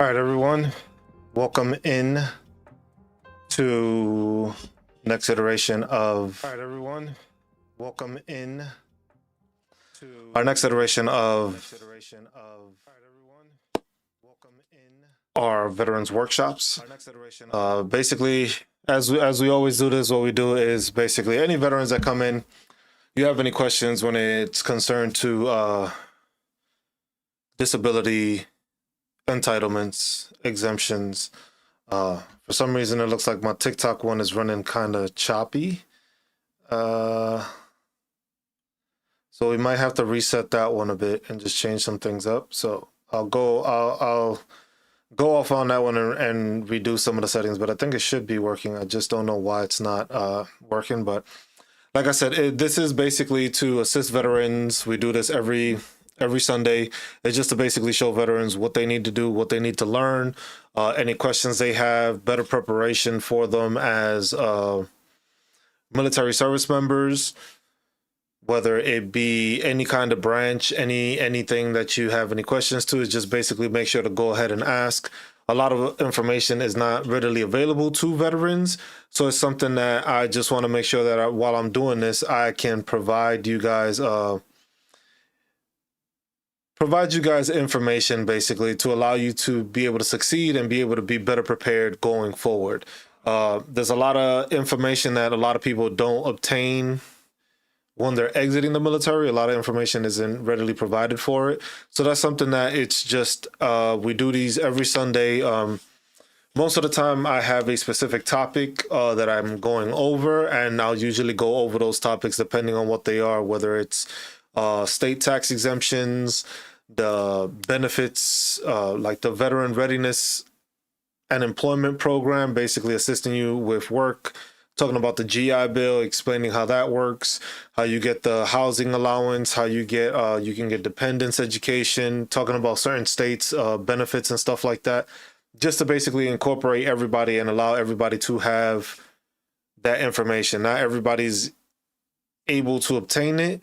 All right, everyone, welcome in to next iteration of. All right, everyone, welcome in to our next iteration of our veterans workshops. Basically, as we always do this, what we do is basically any veterans that come in, you have any questions when it's concerned to disability, entitlements, exemptions. For some reason, it looks like my TikTok one is running kind of choppy. So we might have to reset that one a bit and just change some things up. So I'll go off on that one and redo some of the settings, but I think it should be working. I just don't know why it's not working. But like I said, this is basically to assist veterans. We do this every Sunday. It's just to basically show veterans what they need to do, what they need to learn, any questions they have, better preparation for them as military service members, whether it be any kind of branch, anything that you have any questions to, is just basically make sure to go ahead and ask. A lot of information is not readily available to veterans, so it's something that I just want to make sure that while I'm doing this, I can provide you guys information basically to allow you to be able to succeed and be able to be better prepared going forward. There's a lot of information that a lot of people don't obtain when they're exiting the military. A lot of information isn't readily provided for it. So that's something that it's just, we do these every Sunday. Most of the time I have a specific topic that I'm going over, and I'll usually go over those topics depending on what they are, whether it's state tax exemptions, the benefits, like the Veteran Readiness and Employment Program, basically assisting you with work, talking about the GI Bill, explaining how that works, how you get the housing allowance, how you get you can get dependents education, talking about certain states' benefits and stuff like that, just to basically incorporate everybody and allow everybody to have that information. Not everybody's able to obtain it.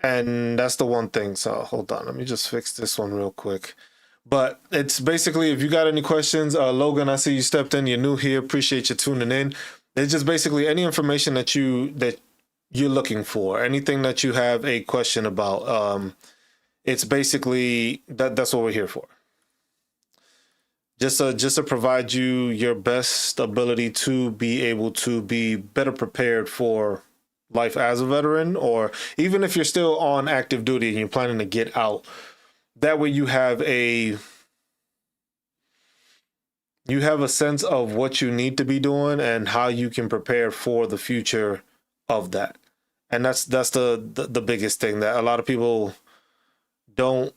And that's the one thing. So hold on, let me just fix this one real quick. But it's basically, if you got any questions, Logan, I see you stepped in. You're new here. Appreciate you tuning in. It's just basically any information that you're looking for, anything that you have a question about. It's basically that's what we're here for. Just to provide you your best ability to be able to be better prepared for life as a veteran, or even if you're still on active duty and you're planning to get out. That way you have a sense of what you need to be doing and how you can prepare for the future of that. And that's the biggest thing, that a lot of people don't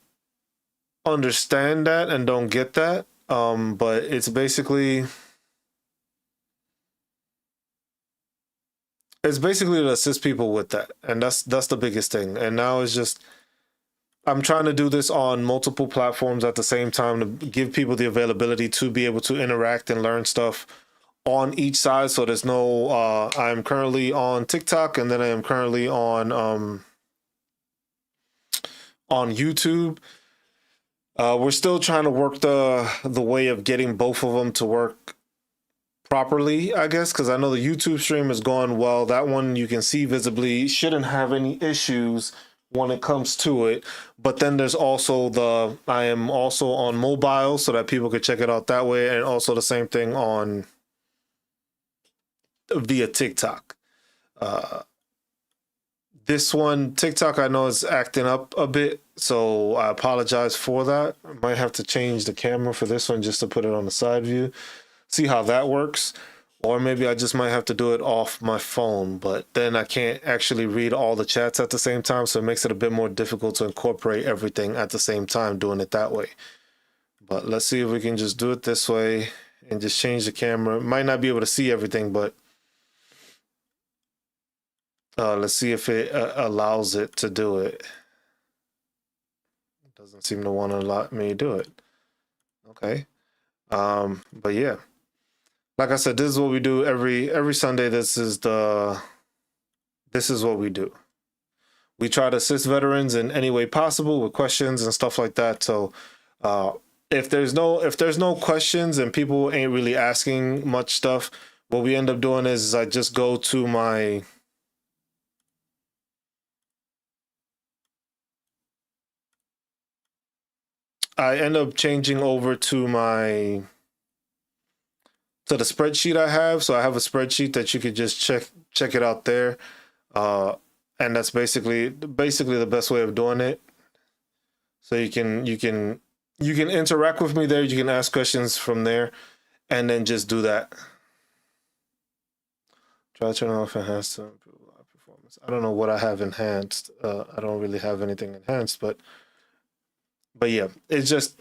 understand that and don't get that. But it's basically to assist people with that. And that's the biggest thing. And now it's just, I'm trying to do this on multiple platforms at the same time to give people the availability to be able to interact and learn stuff on each side. So there's no, I'm currently on TikTok, and then I am currently on YouTube. We're still trying to work the way of getting both of them to work properly, I guess, because I know the YouTube stream is going well. That one you can see visibly, shouldn't have any issues when it comes to it. But then there's also I am also on mobile so that people could check it out that way, and also the same thing on via TikTok. This one, TikTok, I know is acting up a bit, so I apologize for that. I might have to change the camera for this one just to put it on the side view, see how that works. Or maybe I just might have to do it off my phone, but then I can't actually read all the chats at the same time, so it makes it a bit more difficult to incorporate everything at the same time doing it that way. But let's see if we can just do it this way and just change the camera. Might not be able to see everything, but let's see if it allows it to do it. It doesn't seem to want to allow me to do it. Okay. But yeah. Like I said, this is what we do every Sunday. This is what we do. we try to assist veterans in any way possible with questions and stuff like that. So if there's no questions and people ain't really asking much stuff, what we end up doing is I just go to my I end up changing over to the spreadsheet I have. So I have a spreadsheet that you could just check it out there. And that's basically the best way of doing it. So you can interact with me there. You can ask questions from there, and then just do that. Try to turn off enhanced to improve live performance. I don't know what I have enhanced. I don't really have anything enhanced, but yeah, it's just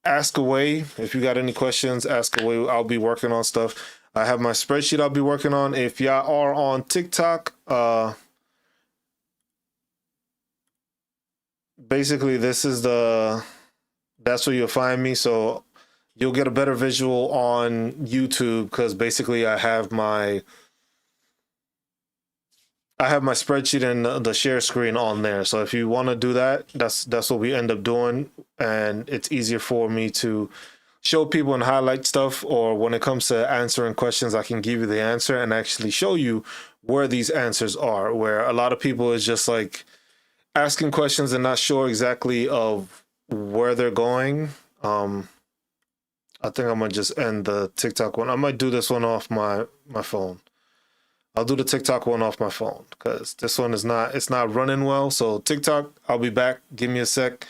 ask away. If you got any questions, ask away. I'll be working on stuff. I have my spreadsheet I'll be working on. If y'all are on TikTok, basically that's where you'll find me. So you'll get a better visual on YouTube because basically I have my spreadsheet and the share screen on there. So if you want to do that, that's what we end up doing. And it's easier for me to show people and highlight stuff, or when it comes to answering questions, I can give you the answer and actually show you where these answers are, where a lot of people is just like asking questions and not sure exactly of where they're going. I think I'm gonna just end the TikTok one. I might do this one off my phone. I'll do the TikTok one off my phone because this one it's not running well. So TikTok, I'll be back. Give me a sec.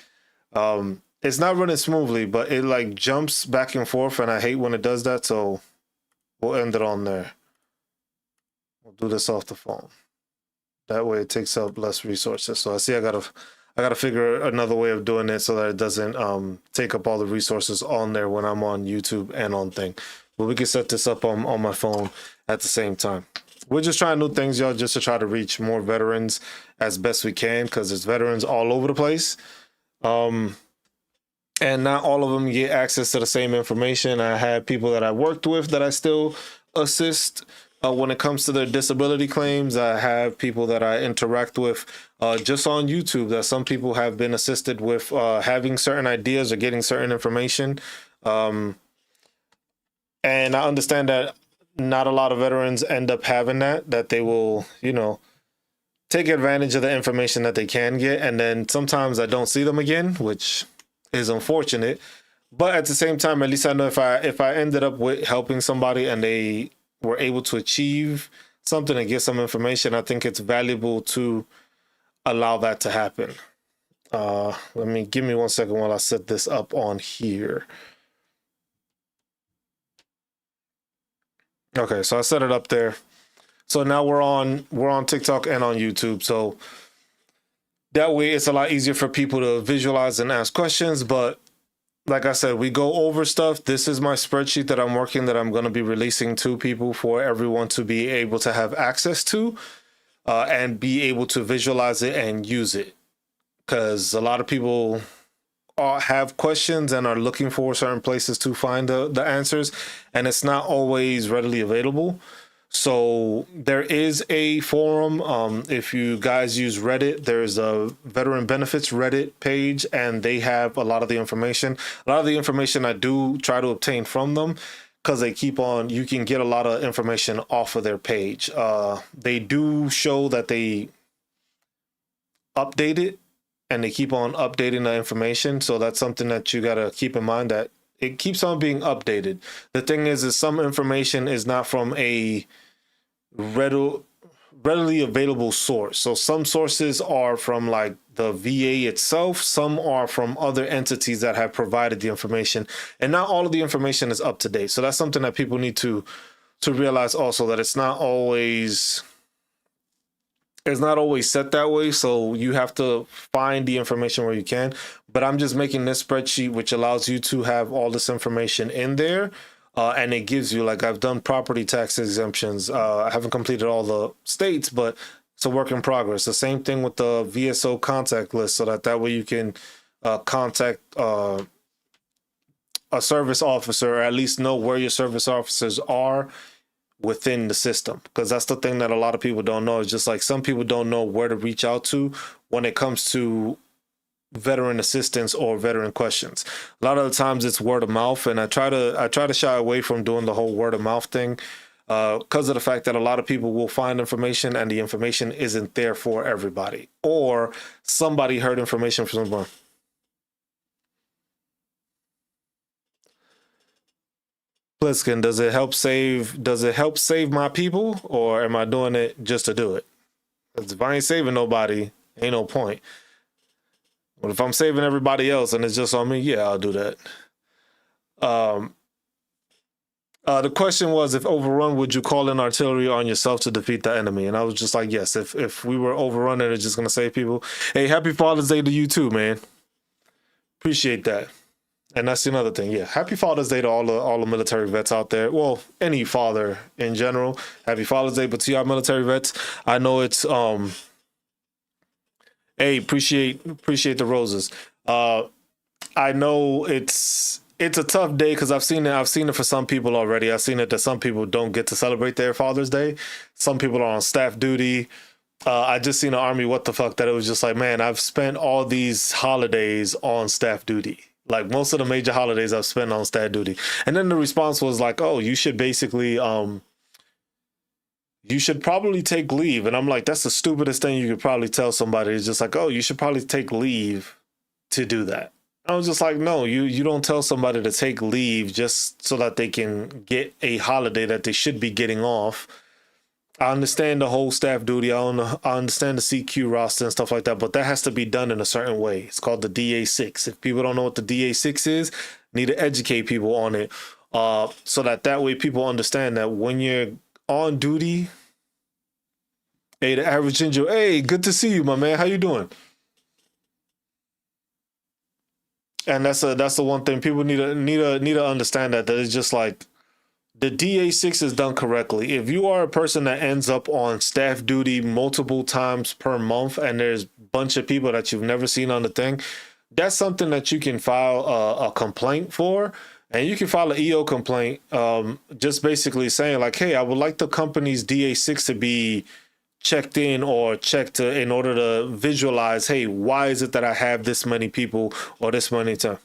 It's not running smoothly, but it like jumps back and forth, and I hate when it does that. So we'll end it on there. We'll do this off the phone. That way it takes up less resources. So I see I gotta figure another way of doing it so that it doesn't take up all the resources on there when I'm on YouTube and on thing. But we can set this up on my phone at the same time. We're just trying new things, y'all, just to try to reach more veterans as best we can, because there's veterans all over the place. And not all of them get access to the same information. I have people that I worked with that I still assist when it comes to their disability claims. I have people that I interact with just on YouTube that some people have been assisted with having certain ideas or getting certain information. And I understand that not a lot of veterans end up having that they will, take advantage of the information that they can get. And then sometimes I don't see them again, which is unfortunate. But at the same time, at least I know if I ended up with helping somebody and they were able to achieve something and get some information, I think it's valuable to allow that to happen. Give me 1 second while I set this up on here. Okay, so I set it up there. So now we're on TikTok and on YouTube. So that way it's a lot easier for people to visualize and ask questions. But like I said, we go over stuff. This is my spreadsheet that I'm working, that I'm going to be releasing to people for everyone to be able to have access to and be able to visualize it and use it. Because a lot of people have questions and are looking for certain places to find the answers, and it's not always readily available. So there is a forum. If you guys use Reddit, there's a VeteransBenefits Reddit page, and they have a lot of the information. A lot of the information I do try to obtain from them, because they keep on, you can get a lot of information off of their page. They do show that they update it, and they keep on updating the information. So that's something that you got to keep in mind, that it keeps on being updated. The thing is some information is not from a readily available source. So some sources are from like the VA itself. Some are from other entities that have provided the information, and not all of the information is up to date. So that's something that people need to realize also, that it's not always set that way. So you have to find the information where you can. But I'm just making this spreadsheet, which allows you to have all this information in there. And it gives you, like, I've done property tax exemptions. I haven't completed all the states, but it's a work in progress. The same thing with the VSO contact list, so that way you can contact a service officer, or at least know where your service officers are within the system, because that's the thing that a lot of people don't know. It's just like some people don't know where to reach out to when it comes to veteran assistance or veteran questions. A lot of the times it's word of mouth, and I try to shy away from doing the whole word of mouth thing because of the fact that a lot of people will find information and the information isn't there for everybody, or somebody heard information from someone. Pliskin, does it help save my people, or am I doing it just to do it? Because if I ain't saving nobody, ain't no point. But if I'm saving everybody else and it's just on me, yeah, I'll do that. The question was, if overrun, would you call in artillery on yourself to defeat the enemy? And I was just like, yes. If we were overrun and it's just gonna save people. Hey, happy Father's Day to you too, man. Appreciate that. And that's another thing. Yeah, happy Father's Day to all the military vets out there. Well, any father in general. Happy Father's Day, but to our military vets, I know it's hey, appreciate the roses. I know it's a tough day because I've seen it for some people already. I've seen it that some people don't get to celebrate their Father's Day. Some people are on staff duty. I just seen an Army what the fuck that it was just like, man, I've spent all these holidays on staff duty. Like most of the major holidays I've spent on staff duty. And then the response was like, oh, you should basically you should probably take leave. And I'm like, that's the stupidest thing you could probably tell somebody. It's just like, oh, you should probably take leave to do that. I was just like, no, you don't tell somebody to take leave just so that they can get a holiday that they should be getting off. I understand the whole staff duty. I understand the CQ roster and stuff like that, but that has to be done in a certain way. It's called the DA6. If people don't know what the DA6 is, need to educate people on it, so that way people understand that when you're on duty. Hey, the average ginger. Hey, good to see you, my man. How you doing? And that's the one thing people need to understand, that it's just like the DA6 is done correctly. If you are a person that ends up on staff duty multiple times per month and there's a bunch of people that you've never seen on the thing, that's something that you can file a complaint for. And you can file an EO complaint, just basically saying like, hey, I would like the company's DA6 to be checked in or checked in order to visualize, hey, why is it that I have this many people or this many time?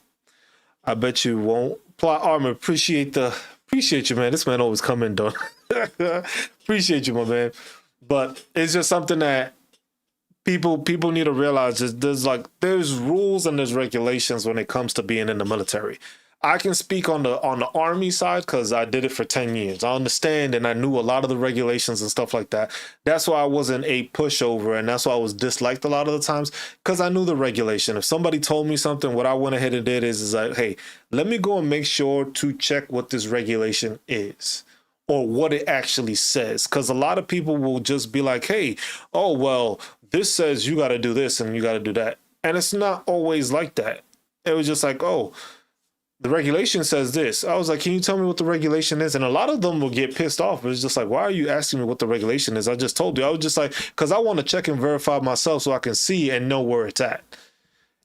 I bet you won't. Plot Armor, appreciate you, man. This man always come in, though. Appreciate you, my man. But it's just something that people need to realize is there's rules and there's regulations when it comes to being in the military. I can speak on the Army side because I did it for 10 years. I understand, and I knew a lot of the regulations and stuff like that. That's why I wasn't a pushover, and that's why I was disliked a lot of the times, because I knew the regulation. If somebody told me something, what I went ahead and did is like, hey, let me go and make sure to check what this regulation is or what it actually says. Because a lot of people will just be like, hey, oh, well, this says you got to do this and you got to do that. And it's not always like that. It was just like, oh, the regulation says this. I was like, can you tell me what the regulation is? And a lot of them will get pissed off. It's just like, why are you asking me what the regulation is? I just told you. I was just like, because I want to check and verify myself so I can see and know where it's at.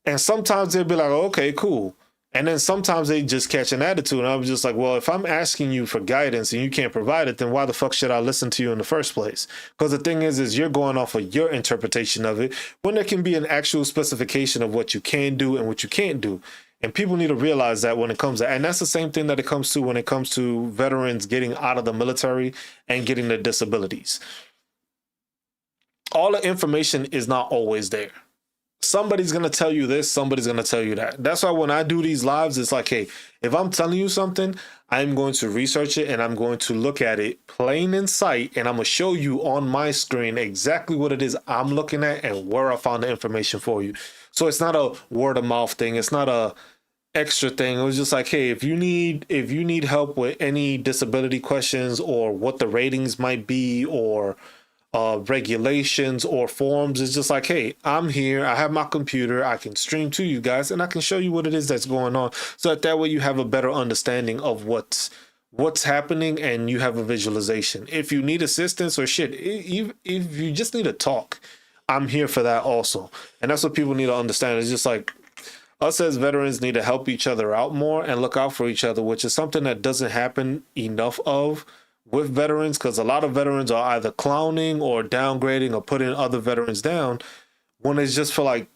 And sometimes they'll be like, okay, cool. And then sometimes they just catch an attitude. And I was just like, well, if I'm asking you for guidance and you can't provide it, then why the fuck should I listen to you in the first place? Because the thing is you're going off of your interpretation of it when there can be an actual specification of what you can do and what you can't do. And people need to realize that when it comes to, and that's the same thing that it comes to when it comes to veterans getting out of the military and getting their disabilities. All the information is not always there. Somebody's going to tell you this, somebody's going to tell you that. That's why when I do these lives, it's like, hey, if I'm telling you something, I'm going to research it and I'm going to look at it plain in sight, and I'm going to show you on my screen exactly what it is I'm looking at and where I found the information for you. So it's not a word of mouth thing. It's not a extra thing. It was just like, hey, if you need help with any disability questions or what the ratings might be or regulations or forms, it's just like, hey, I'm here. I have my computer. I can stream to you guys and I can show you what it is that's going on. So that way you have a better understanding of what's happening and you have a visualization. If you need assistance or shit, if you just need to talk, I'm here for that also. And that's what people need to understand. It's just like us as veterans need to help each other out more and look out for each other, which is something that doesn't happen enough of with veterans, because a lot of veterans are either clowning or downgrading or putting other veterans down when it's just for like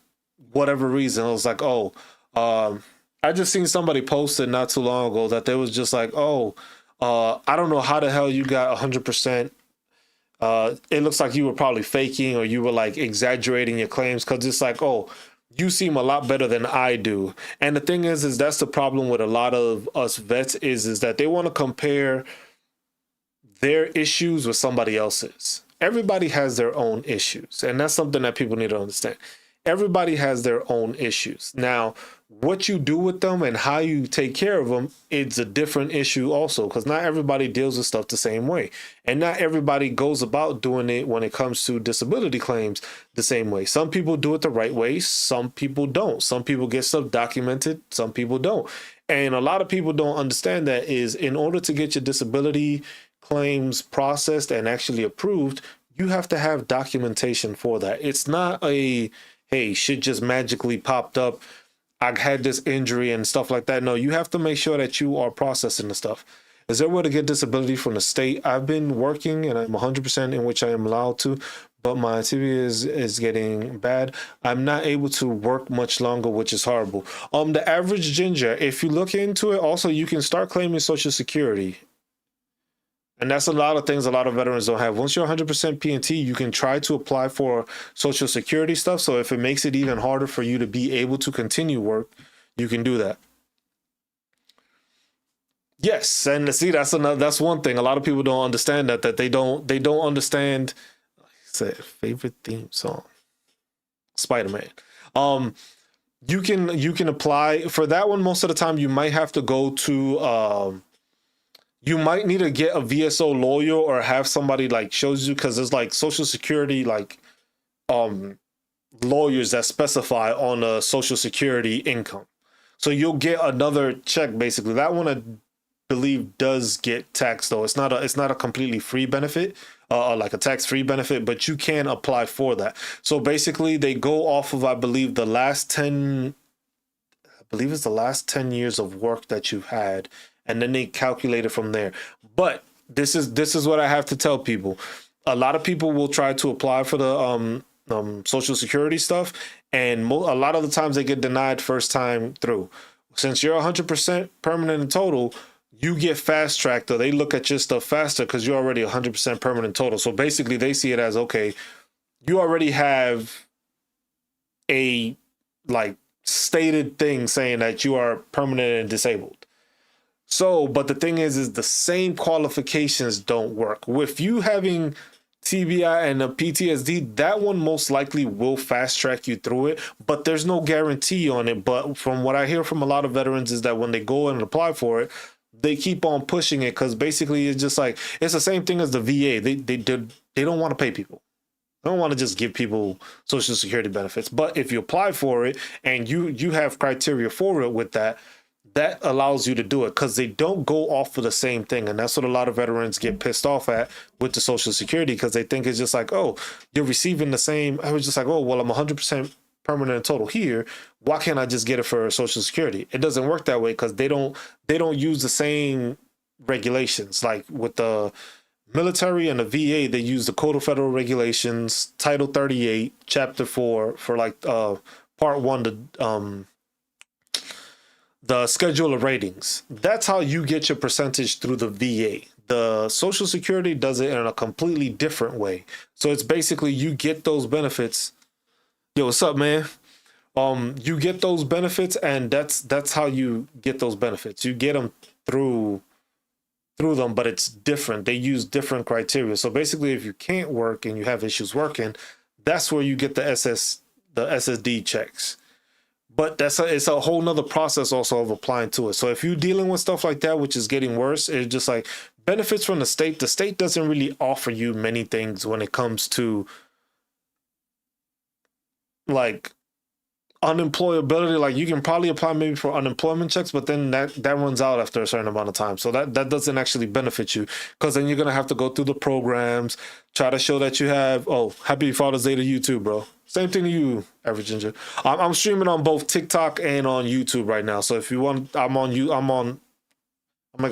whatever reason. It was like, oh, I just seen somebody posted not too long ago that they was just like, oh, I don't know how the hell you got 100%. It looks like you were probably faking or you were like exaggerating your claims, because it's like, oh, you seem a lot better than I do. And the thing is that's the problem with a lot of us vets is that they want to compare their issues with somebody else's. Everybody has their own issues, and that's something that people need to understand. Everybody has their own issues. Now, what you do with them and how you take care of them, it's a different issue also, because not everybody deals with stuff the same way. And not everybody goes about doing it when it comes to disability claims the same way. Some people do it the right way. Some people don't. Some people get stuff documented. Some people don't. And a lot of people don't understand that is in order to get your disability claims processed and actually approved, you have to have documentation for that. It's not a, hey, shit just magically popped up, I had this injury and stuff like that. No, you have to make sure that you are processing the stuff. Is there a way to get disability from the state? I've been working and I'm 100% in which I am allowed to, but my TV is getting bad. I'm not able to work much longer, which is horrible. The average ginger, if you look into it, also you can start claiming Social Security. And that's a lot of things a lot of veterans don't have. Once you're 100% P&T, you can try to apply for Social Security stuff. So if it makes it even harder for you to be able to continue work, you can do that. Yes, and see, that's one thing. A lot of people don't understand that they don't understand. Like I said, favorite theme song, Spider-Man. You can apply for that one. Most of the time, you might have to go to. You might need to get a VSO lawyer or have somebody like shows you, because there's like Social Security like lawyers that specify on a Social Security income. So you'll get another check basically. That one I believe does get taxed though. It's not a completely free benefit, like a tax-free benefit, but you can apply for that. So basically they go off of, I believe the last 10 years of work that you've had, and then they calculate it from there. But this is what I have to tell people. A lot of people will try to apply for the Social Security stuff, and a lot of the times they get denied first time through. Since you're 100% permanent and total, you get fast tracked, or they look at your stuff faster because you're already 100% permanent total. So basically they see it as, okay, you already have a like stated thing saying that you are permanent and disabled. So, but the thing is the same qualifications don't work. With you having TBI and a PTSD, that one most likely will fast track you through it, but there's no guarantee on it. But from what I hear from a lot of veterans is that when they go in and apply for it, they keep on pushing it, because basically it's just like, it's the same thing as the VA. They don't want to pay people. They don't want to just give people Social Security benefits. But if you apply for it and you have criteria for it with that allows you to do it, because they don't go off for the same thing. And that's what a lot of veterans get pissed off at with the Social Security, because they think it's just like, oh, you're receiving the same. I was just like, oh, well, I'm 100% permanent and total here. Why can't I just get it for Social Security? It doesn't work that way, because they don't use the same regulations. Like with the military and the VA, they use the Code of Federal Regulations, Title 38, Chapter 4 for like Part 1 the schedule of ratings. That's how you get your percentage through the VA. The Social Security does it in a completely different way. So it's basically you get those benefits. Yo, what's up, man? You get those benefits, and that's how you get those benefits. You get them through them, but it's different. They use different criteria. So basically, if you can't work and you have issues working, that's where you get the SSD checks. But it's a whole nother process also of applying to it. So if you're dealing with stuff like that, which is getting worse, it's just like benefits from the state doesn't really offer you many things when it comes to like unemployability. Like you can probably apply maybe for unemployment checks, but then that runs out after a certain amount of time. So that doesn't actually benefit you, because then you're going to have to go through the programs, try to show that you have, oh, happy Father's Day to you too, bro. Same thing to you, Average Ginger. I'm streaming on both TikTok and on YouTube right now. So if you want, I'm like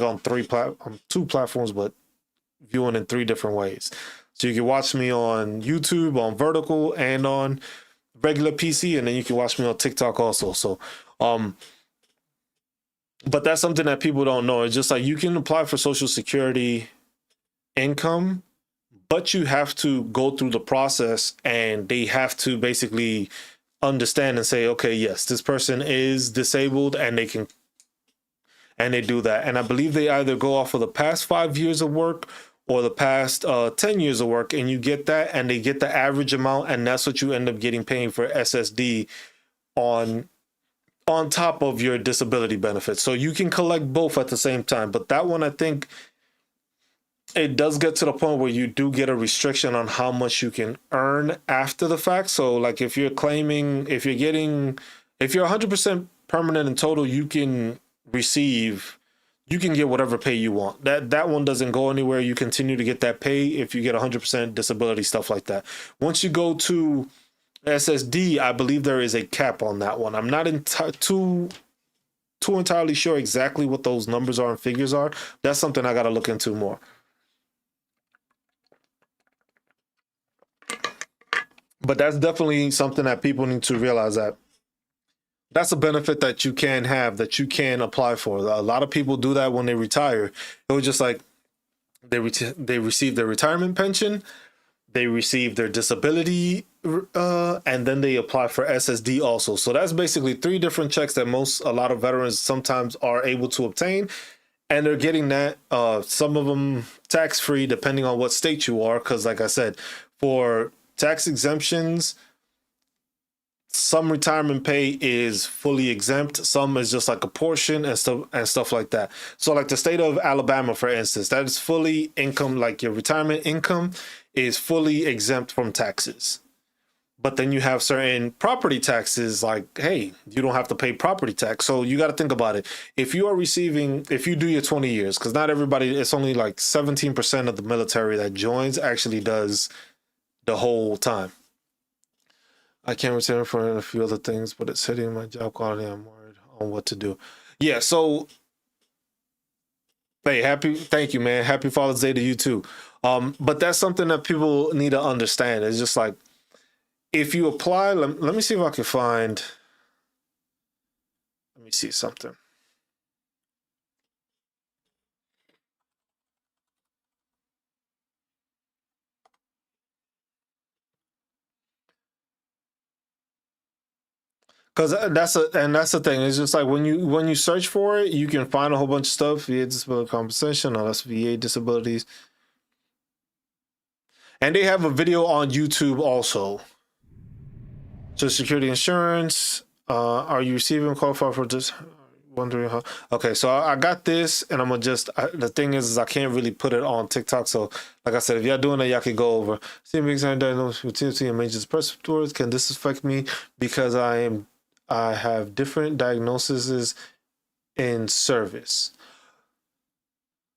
on two platforms, but viewing in 3 different ways. So you can watch me on YouTube, on vertical, and on regular PC, and then you can watch me on TikTok also. So, but that's something that people don't know. It's just like you can apply for Social Security income, but you have to go through the process, and they have to basically understand and say, okay, yes, this person is disabled, and they do that. And I believe they either go off of the past 5 years of work or the past 10 years of work, and you get that, and they get the average amount, and that's what you end up getting paying for SSD on top of your disability benefits. So you can collect both at the same time. But that one, I think it does get to the point where you do get a restriction on how much you can earn after the fact. So like if you're 100% permanent in total, you can get whatever pay you want. That one doesn't go anywhere. You continue to get that pay if you get 100% disability, stuff like that. Once you go to SSD, I believe there is a cap on that one. I'm not too entirely sure exactly what those numbers are and figures are. That's something I got to look into more. But that's definitely something that people need to realize, that that's a benefit that you can have, that you can apply for. A lot of people do that when they retire. It was just like they receive their retirement pension, they receive their disability, and then they apply for SSD also. So that's basically 3 different checks that a lot of veterans sometimes are able to obtain. And they're getting that, some of them tax-free, depending on what state you are. Because like I said, for tax exemptions, some retirement pay is fully exempt, some is just like a portion and stuff like that. So like the state of Alabama, for instance, that is fully income, like your retirement income is fully exempt from taxes. But then you have certain property taxes, like, hey, you don't have to pay property tax. So you got to think about it. If you do your 20 years, because not everybody, it's only like 17% of the military that joins actually does the whole time. I can't return for a few other things, but it's hitting my job quality. I'm worried on what to do. Yeah, so hey, thank you, man. Happy Father's Day to you too. But that's something that people need to understand. It's just like, if you apply, let me see if I can find, let me see something. Because that's the thing. It's just like when you search for it, you can find a whole bunch of stuff. VA disability compensation, or that's VA disabilities, and they have a video on YouTube also. Social Security insurance. Are you receiving qualify for this? Wondering how? Okay, so I got this, and I'm gonna the thing is I can't really put it on TikTok. So like I said, if y'all doing it, y'all can go over. See me diagnosed with TNT and major depressive disorders. Can this affect me because I have different diagnoses in service?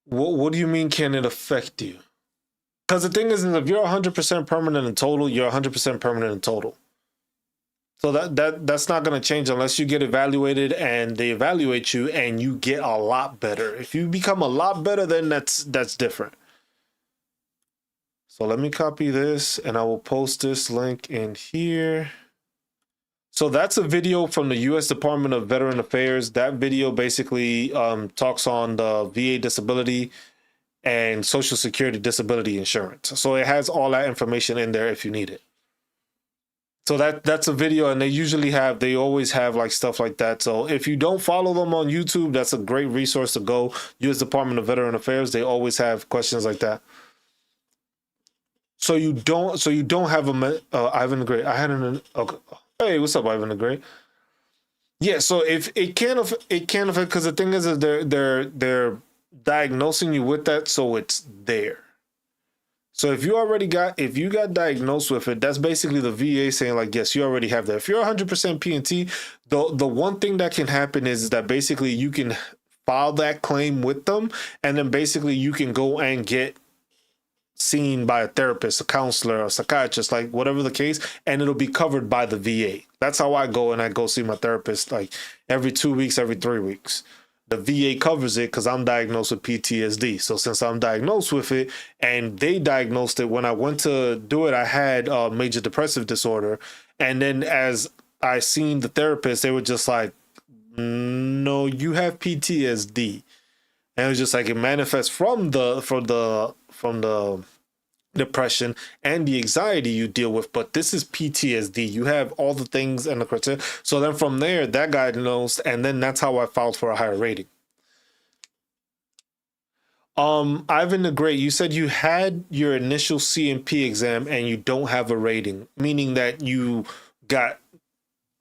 What do you mean, can it affect you? Because the thing is, if you're 100% permanent in total, you're 100% permanent in total. So that's not going to change unless you get evaluated and they evaluate you and you get a lot better. If you become a lot better, then that's different. So let me copy this and I will post this link in here. So that's a video from the U.S. Department of Veteran Affairs. That video basically talks on the VA disability and Social Security disability insurance. So it has all that information in there if you need it. So that's a video, and they always have like stuff like that. So if you don't follow them on YouTube, that's a great resource to go. U.S. Department of Veteran Affairs, they always have questions like that. So you don't have Ivan the Great. I had okay. Hey, what's up, Ivan the Great? Yeah, so if it can affect, because the thing is they're diagnosing you with that, so it's there. So if you got diagnosed with it, that's basically the VA saying like, yes, you already have that. If you're 100% P&T, the one thing that can happen is that basically you can file that claim with them, and then basically you can go and get seen by a therapist, a counselor, a psychiatrist, like whatever the case, and it'll be covered by the VA. That's how I go, and I go see my therapist like every 2 weeks, every 3 weeks. the VA covers it because I'm diagnosed with PTSD. So since I'm diagnosed with it and they diagnosed it, when I went to do it, I had major depressive disorder. And then as I seen the therapist, they were just like, no, you have PTSD. And it was just like it manifests from the depression and the anxiety you deal with, but this is PTSD. You have all the things and the criteria. So then from there, that diagnosed, and then that's how I filed for a higher rating. Ivan the Great, you said you had your initial CMP exam and you don't have a rating, meaning that you got,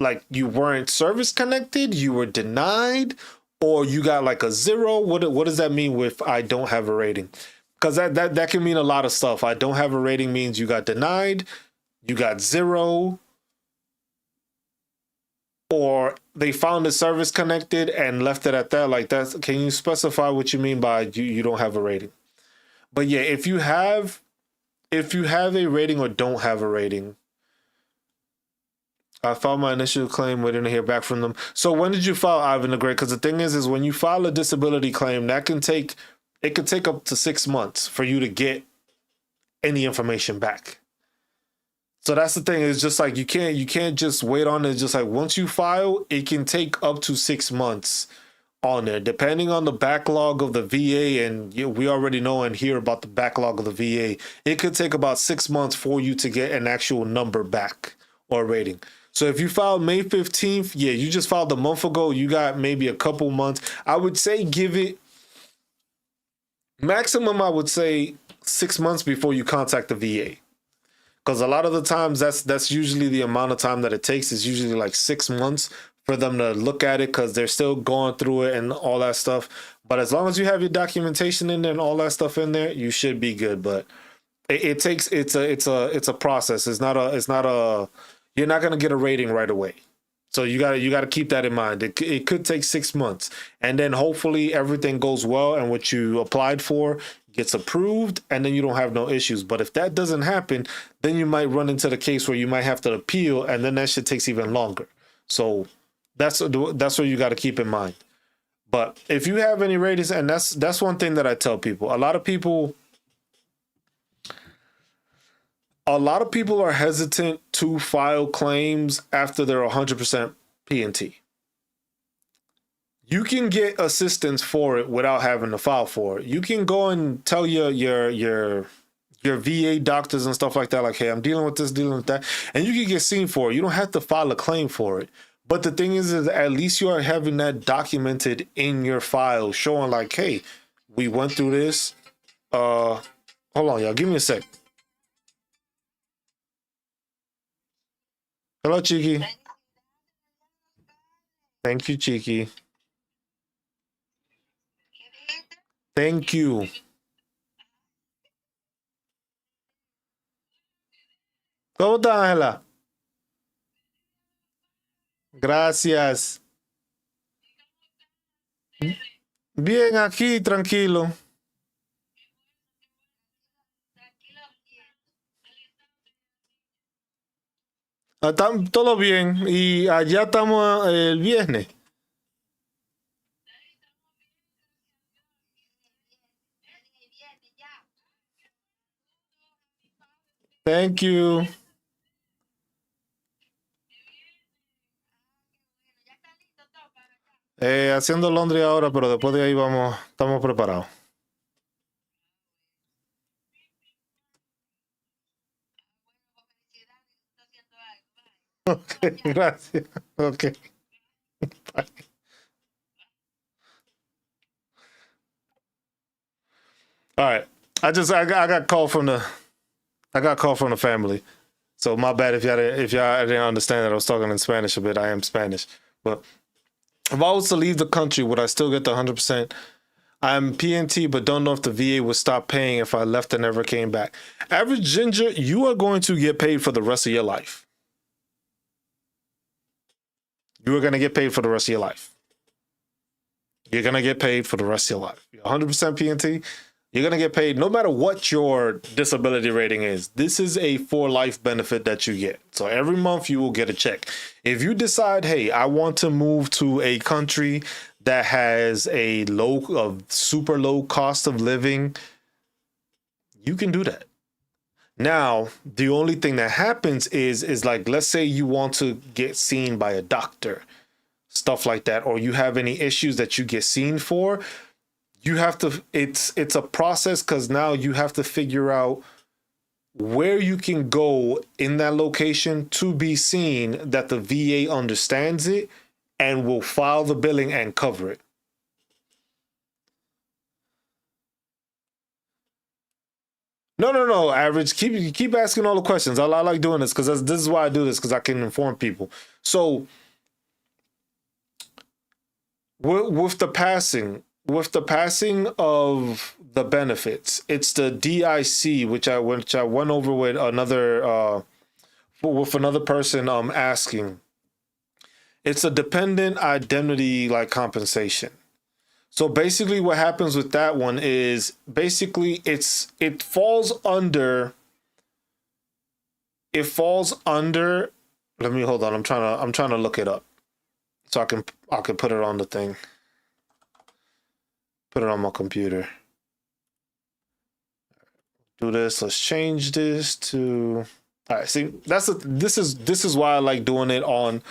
like, you weren't service connected, you were denied, or you got like a 0. What does that mean with I don't have a rating? Because that can mean a lot of stuff. I don't have a rating means you got denied, you got 0, or they found the service connected and left it at that. Like that. Can you specify what you mean by you don't have a rating? But yeah, if you have a rating or don't have a rating, I filed my initial claim. We didn't hear back from them. So when did you file, Ivan the Great? Because the thing is when you file a disability claim, it could take up to 6 months for you to get any information back. So that's the thing. It's just like you can't just wait on it. Just like once you file, it can take up to 6 months on there, depending on the backlog of the VA. And we already know and hear about the backlog of the VA. It could take about 6 months for you to get an actual number back or rating. So if you filed May 15th, yeah, you just filed a month ago, you got maybe a couple months. I would say give it maximum, I would say 6 months before you contact the VA. Because a lot of the times that's usually the amount of time that it takes, is usually like 6 months for them to look at it because they're still going through it and all that stuff. But as long as you have your documentation in there and all that stuff in there, you should be good. But it's a process. It's not a you're not going to get a rating right away. So you got to keep that in mind. It could take 6 months, and then hopefully everything goes well and what you applied for gets approved, and then you don't have no issues. But if that doesn't happen, then you might run into the case where you might have to appeal, and then that shit takes even longer. So that's what you got to keep in mind. But if you have any ratings, and that's one thing that I tell people. A lot of people are hesitant to file claims after they're 100% P&T. You can get assistance for it without having to file for it. You can go and tell your VA doctors and stuff like that, like, hey, I'm dealing with this, dealing with that, and you can get seen for it. You don't have to file a claim for it. But the thing is at least you are having that documented in your file, showing like, hey, we went through this. Hold on, y'all. Give me a sec. Hello, Cheeky. Thank you, Cheeky. Thank you. ¿Cómo está, Ángela? Gracias. Bien, aquí, tranquilo. Todo bien. Y allá estamos el viernes. Thank you. Haciendo laundry ahora, pero después de ahí estamos preparados. Ok, gracias. Ok. Bye. All right. I got call from the family. So my bad if y'all didn't understand that I was talking in Spanish a bit. I am Spanish. But if I was to leave the country, would I still get the 100%? I'm PNT, but don't know if the VA would stop paying if I left and never came back. Average Ginger, you are going to get paid for the rest of your life. You are going to get paid for the rest of your life. You're going to get paid for the rest of your life. You're 100% PNT. You're going to get paid no matter what your disability rating is. This is a for life benefit that you get. So every month you will get a check. If you decide, hey, I want to move to a country that has a super low cost of living, you can do that. Now, the only thing that happens is like, let's say you want to get seen by a doctor, stuff like that, or you have any issues that you get seen for, you have to, it's a process, because now you have to figure out where you can go in that location to be seen, that the VA understands it and will file the billing and cover it. No. Average, keep asking all the questions. I like doing this, because this is why I do this, because I can inform people. So with the passing of the benefits, it's the DIC, which I went over with another person asking. It's a dependent indemnity like compensation. So basically what happens with that one is basically it falls under, let me hold on, I'm trying to look it up so I can put it on the thing. Put it on my computer. Do this. Let's change this to, all right, see, this is why I like doing it on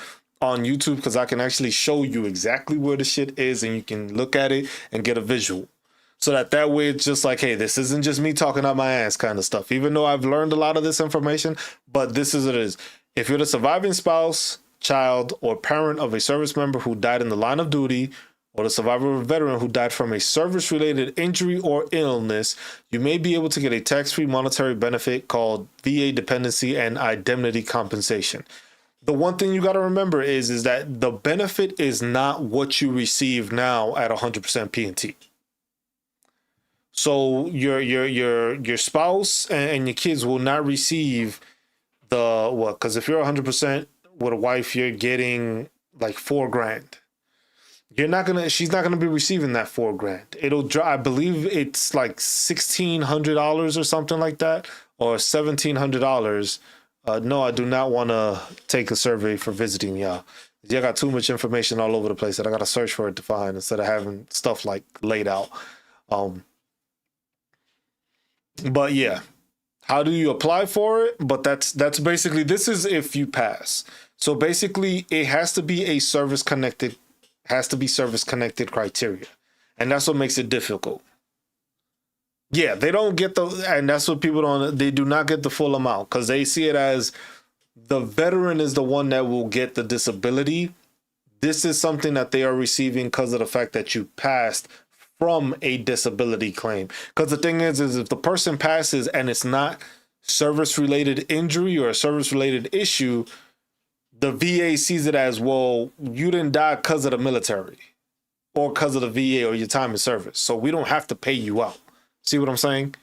YouTube, because I can actually show you exactly where the shit is, and you can look at it and get a visual. So that way it's just like, hey, this isn't just me talking out my ass kind of stuff, even though I've learned a lot of this information, but this is what it is. If you're the surviving spouse, child, or parent of a service member who died in the line of duty, or the survivor of a veteran who died from a service-related injury or illness, you may be able to get a tax-free monetary benefit called VA dependency and indemnity compensation. The one thing you got to remember is that the benefit is not what you receive now at 100% P&T. So your spouse and your kids will not receive the what? Because if you're 100% with a wife, you're getting like $4,000. She's not gonna be receiving that $4,000. I believe it's like $1,600 or something like that, or $1,700. No, I do not want to take a survey for visiting y'all. I got too much information all over the place that I got to search for it to find instead of having stuff like laid out. But yeah, how do you apply for it? But that's basically, this is if you pass. So basically, it has to be service connected criteria, and that's what makes it difficult. Yeah, they don't get and that's what people they do not get the full amount, because they see it as the veteran is the one that will get the disability. This is something that they are receiving because of the fact that you passed from a disability claim. Because the thing is if the person passes and it's not service-related injury or a service-related issue, the VA sees it as, well, you didn't die because of the military or because of the VA or your time in service, so we don't have to pay you out. See what I'm saying?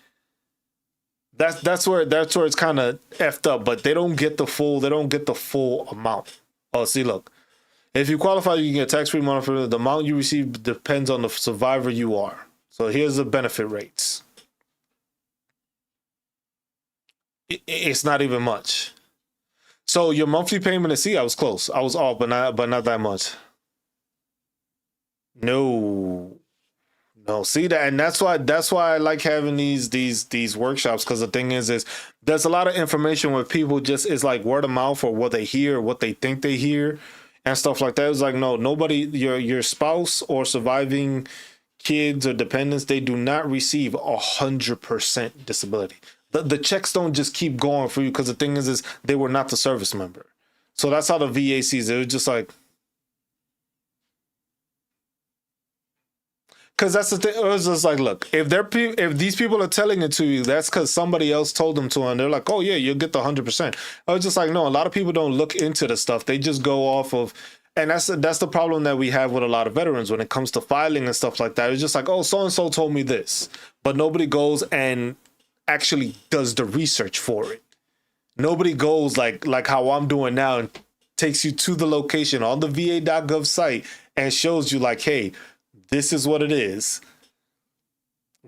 That's where it's kind of effed up, but they don't get the full amount. Oh, see, look, if you qualify, you can get tax-free money for the amount you receive depends on the survivor you are. So here's the benefit rates. It's not even much. So your monthly payment is, see, I was close. I was off, but not that much. No, see that, and that's why I like having these workshops, because the thing is there's a lot of information where people just is like word of mouth or what they hear, what they think they hear, and stuff like that. It's like, no, nobody, your spouse or surviving kids or dependents, they do not receive 100% disability. The checks don't just keep going for you, because the thing is they were not the service member. So that's how the VA sees it. It was just like, because that's the thing. It was just like, look, if these people are telling it to you, that's because somebody else told them to, and they're like, oh yeah, you'll get the 100%. I was just like, no, a lot of people don't look into the stuff. They just go off of, and that's the problem that we have with a lot of veterans when it comes to filing and stuff like that. It's just like, oh, so and so told me this, but nobody goes and actually does the research for it. Nobody goes like how I'm doing now and takes you to the location on the va.gov site and shows you like, hey, this is what it is.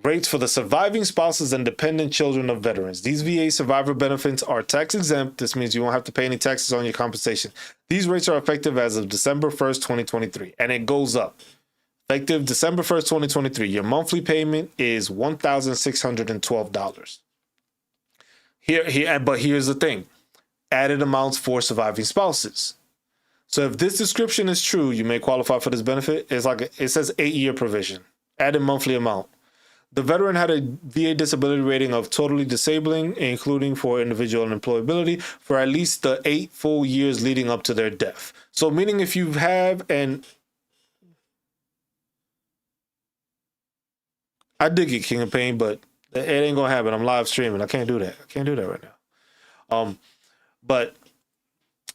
Rates for the surviving spouses and dependent children of veterans. These VA survivor benefits are tax exempt. This means you won't have to pay any taxes on your compensation. These rates are effective as of December 1st, 2023, and it goes up. Effective December 1st, 2023, your monthly payment is $1,612. But here's the thing. Added amounts for surviving spouses. So if this description is true, you may qualify for this benefit. It says 8-year provision. Added monthly amount. The veteran had a VA disability rating of totally disabling, including for individual unemployability, for at least the 8 full years leading up to their death. So meaning if you have I did get King of Pain, but it ain't gonna happen. I'm live streaming. I can't do that. I can't do that right now. But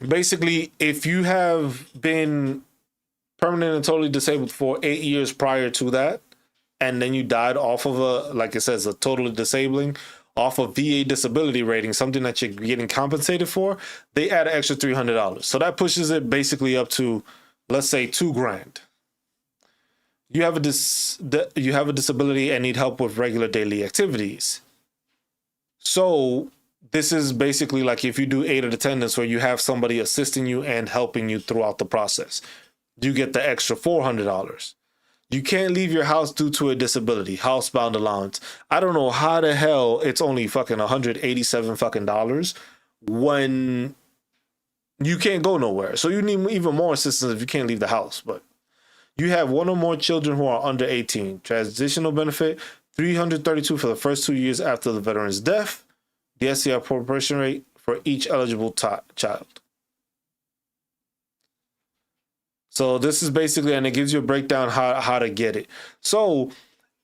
basically, if you have been permanent and totally disabled for 8 years prior to that, and then you died off of like it says, a totally disabling, off of VA disability rating, something that you're getting compensated for, they add an extra $300. So that pushes it basically up to, let's say, $2,000. You have a disability and need help with regular daily activities. So this is basically like if you do aided attendance where you have somebody assisting you and helping you throughout the process, you get the extra $400. You can't leave your house due to a disability, housebound allowance. I don't know how the hell it's only fucking $187 when you can't go nowhere. So you need even more assistance if you can't leave the house. But you have one or more children who are under 18. Transitional benefit, $332 for the first 2 years after the veteran's death. The SCR appropriation rate for each eligible child. So this is basically, and it gives you a breakdown how to get it. So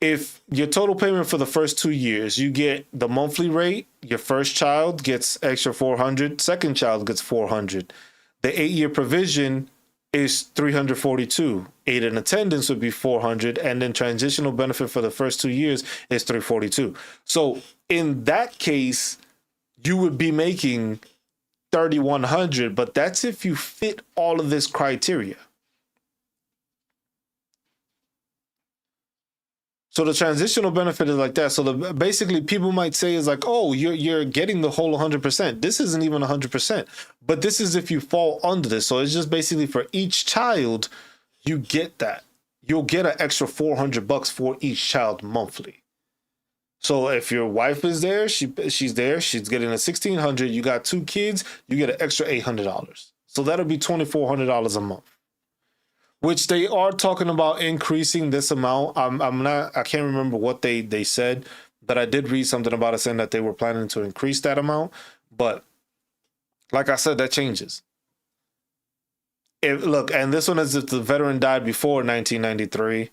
if your total payment for the first 2 years, you get the monthly rate, your first child gets extra $400, second child gets $400. The 8-year provision is $342. Aid in attendance would be $400, and then transitional benefit for the first 2 years is $342. So in that case, you would be making $3,100, but that's if you fit all of this criteria. So the transitional benefit is like that. So basically people might say is like, oh, you're getting the whole 100%. This isn't even 100%, but this is if you fall under this. So it's just basically for each child, you get that. You'll get an extra $400 for each child monthly. So if your wife is there, she's there, she's getting a $1,600. You got 2 kids, you get an extra $800. So that'll be $2,400 a month. Which they are talking about increasing this amount. I can't remember what they said, but I did read something about it saying that they were planning to increase that amount. But like I said, that changes. Look, and this one is if the veteran died before 1993.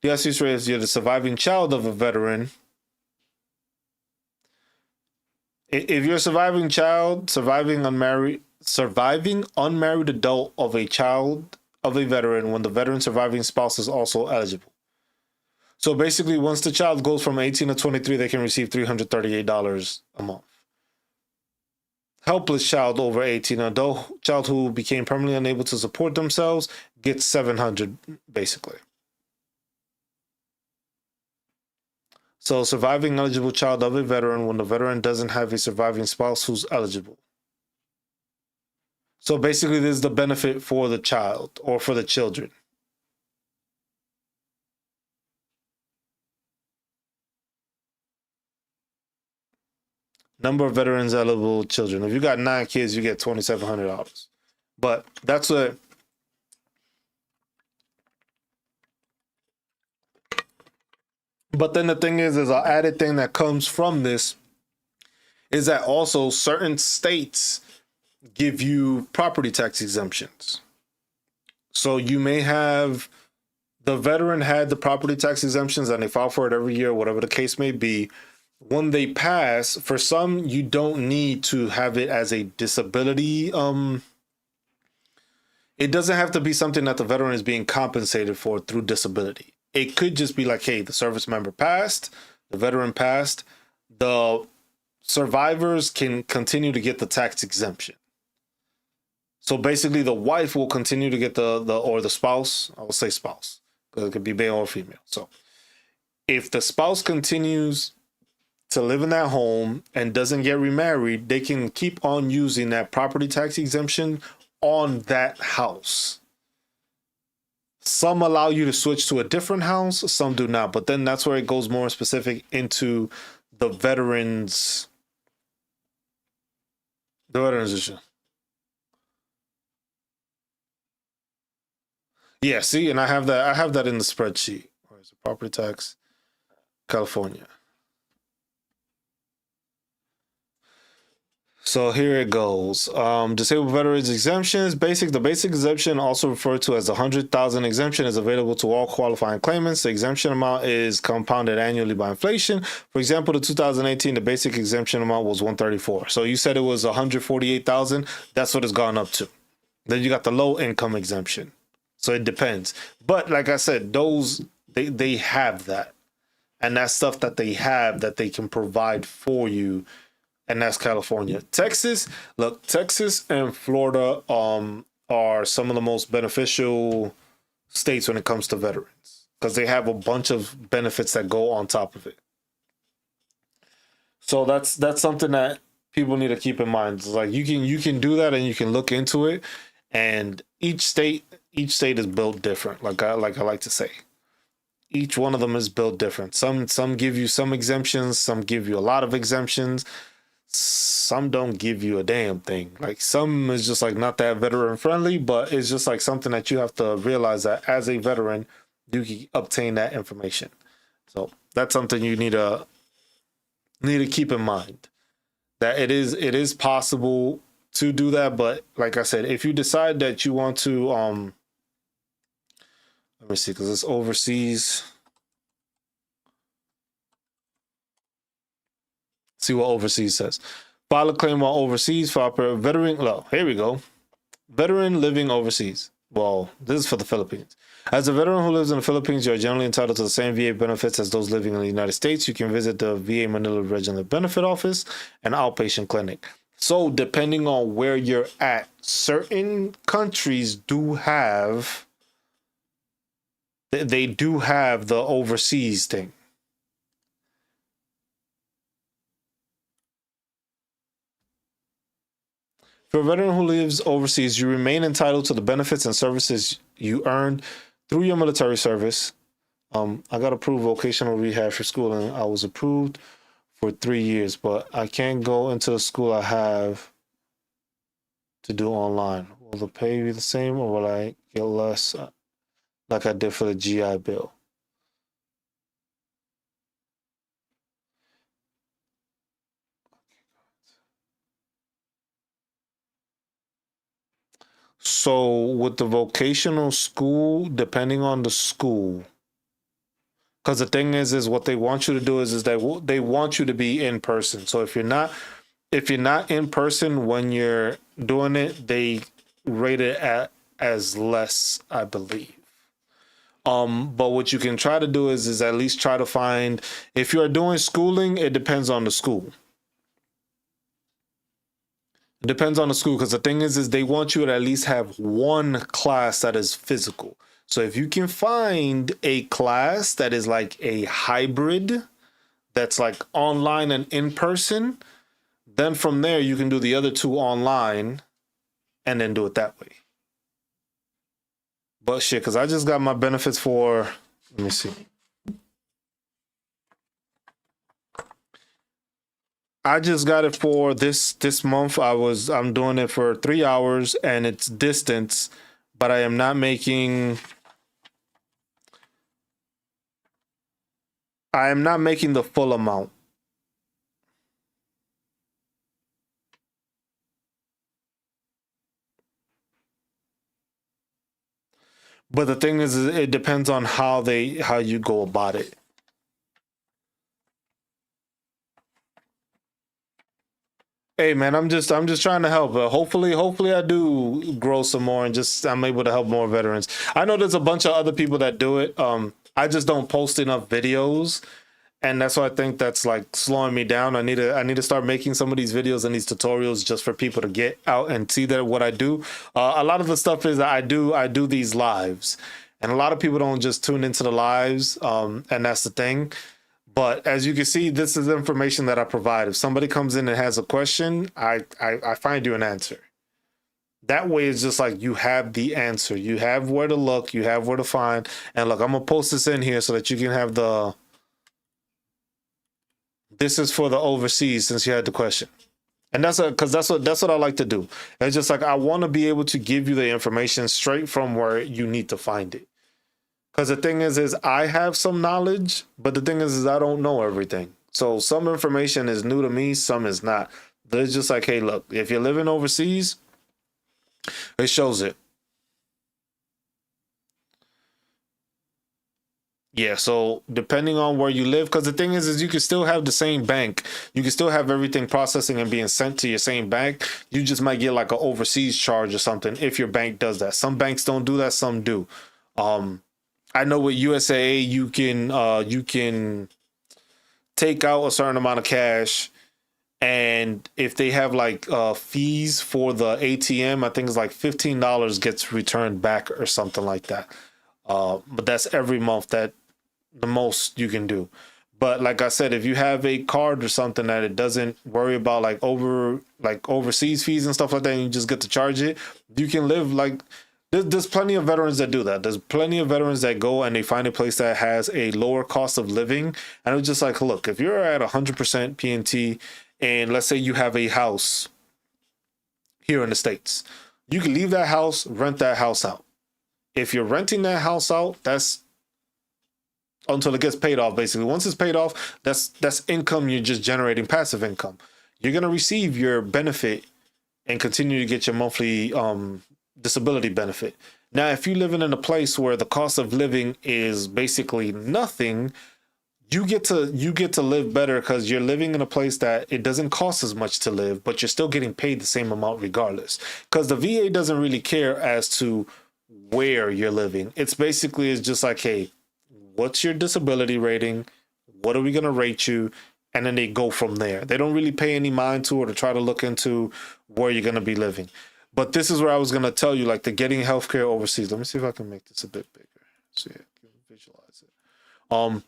The SUS rate is you're the surviving child of a veteran. If you're a surviving child, surviving unmarried adult of a child of a veteran when the veteran surviving spouse is also eligible. So basically, once the child goes from 18 to 23, they can receive $338 a month. Helpless child over 18, adult child who became permanently unable to support themselves gets $700 basically. So surviving eligible child of a veteran when the veteran doesn't have a surviving spouse who's eligible. So basically, this is the benefit for the child or for the children. Number of veterans eligible children. If you got 9 kids, you get $2,700. But that's what. But then the thing is an added thing that comes from this is that also certain states give you property tax exemptions. So you may have the veteran had the property tax exemptions and they file for it every year, whatever the case may be. When they pass, for some, you don't need to have it as a disability. It doesn't have to be something that the veteran is being compensated for through disability. It could just be like, hey, the service member passed, the veteran passed, the survivors can continue to get the tax exemption. So basically, the wife will continue to get or the spouse. I will say spouse because it could be male or female. So if the spouse continues to live in that home and doesn't get remarried, they can keep on using that property tax exemption on that house. Some allow you to switch to a different house, some do not. But then that's where it goes more specific into the veterans issue. Yeah, see, and I have that in the spreadsheet. Where is it? Property tax, California. So here it goes. Disabled veterans exemptions. The basic exemption, also referred to as the 100,000 exemption, is available to all qualifying claimants. The exemption amount is compounded annually by inflation. For example, the 2018, the basic exemption amount was 134. So you said it was 148,000. That's what it's gone up to. Then you got the low income exemption. So it depends. But like I said, those they have that. And that's stuff that they have that they can provide for you. And that's California. Texas and Florida are some of the most beneficial states when it comes to veterans, because they have a bunch of benefits that go on top of it. So that's something that people need to keep in mind. It's like you can do that and you can look into it. And each state is built different. Like I like to say, each one of them is built different. Some give you some exemptions, some give you a lot of exemptions. Some don't give you a damn thing. Like some is just like not that veteran friendly, but it's just like something that you have to realize that as a veteran, you can obtain that information. So that's something you need to keep in mind, that it is possible to do that. But like I said, if you decide that you want to, let me see, because it's overseas. See what overseas says. File a claim while overseas for a veteran. Well, here we go. Veteran living overseas. Well, this is for the Philippines. As a veteran who lives in the Philippines, you are generally entitled to the same VA benefits as those living in the United States. You can visit the VA Manila Regional Benefit Office and outpatient clinic. So depending on where you're at, certain countries do have, they do have the overseas thing. For a veteran who lives overseas, you remain entitled to the benefits and services you earned through your military service. I got approved vocational rehab for school, and I was approved for 3 years, but I can't go into the school I have to do online. Will the pay be the same, or will I get less like I did for the GI Bill? So with the vocational school, depending on the school, because the thing is what they want you to do is that they want you to be in person. So if you're not in person when you're doing it, they rate it as less, I believe. But what you can try to do is at least try to find, if you're doing schooling, it depends on the school. It depends on the school, because the thing is they want you to at least have one class that is physical. So if you can find a class that is like a hybrid, that's like online and in person, then from there you can do the other two online and then do it that way. But shit, because I just got my benefits for, let me see. I just got it for this month. I'm doing it for 3 hours and it's distance, but I am not making the full amount. But the thing is it depends on how you go about it. Hey man, I'm just trying to help. Hopefully I do grow some more and I'm able to help more veterans. I know there's a bunch of other people that do it. I just don't post enough videos, and that's why I think that's like slowing me down. I need to start making some of these videos and these tutorials just for people to get out and see that what I do. A lot of the stuff is that I do these lives, and a lot of people don't just tune into the lives, and that's the thing. But as you can see, this is information that I provide. If somebody comes in and has a question, I find you an answer. That way, it's just like you have the answer. You have where to look. You have where to find. And look, I'm gonna post this in here so that you can have the. This is for the overseas, since you had the question, and because that's what I like to do. It's just like I want to be able to give you the information straight from where you need to find it. Because the thing is I have some knowledge, but the thing is I don't know everything. So some information is new to me, some is not. But it's just like, hey, look, if you're living overseas, it shows it. Yeah, so depending on where you live, because the thing is you can still have the same bank. You can still have everything processing and being sent to your same bank. You just might get like an overseas charge or something if your bank does that. Some banks don't do that, some do. I know with USAA you can take out a certain amount of cash, and if they have like fees for the ATM, I think it's like $15 gets returned back or something like that. But that's every month, that the most you can do. But like I said, if you have a card or something that it doesn't worry about like overseas fees and stuff like that, and you just get to charge it, you can live like there's plenty of veterans that do that. There's plenty of veterans that go and they find a place that has a lower cost of living. And it's just like, look, if you're at 100% PNT and let's say you have a house here in the States, you can leave that house, rent that house out. If you're renting that house out, that's until it gets paid off, basically. Once it's paid off, that's income. You're just generating passive income. You're going to receive your benefit and continue to get your monthly disability benefit. Now, if you're living in a place where the cost of living is basically nothing, you get to live better because you're living in a place that it doesn't cost as much to live, but you're still getting paid the same amount regardless. Because the VA doesn't really care as to where you're living. It's just like, hey, what's your disability rating? What are we going to rate you? And then they go from there. They don't really pay any mind to it or try to look into where you're going to be living. But this is where I was going to tell you, like the getting healthcare overseas. Let me see if I can make this a bit bigger so you can visualize it.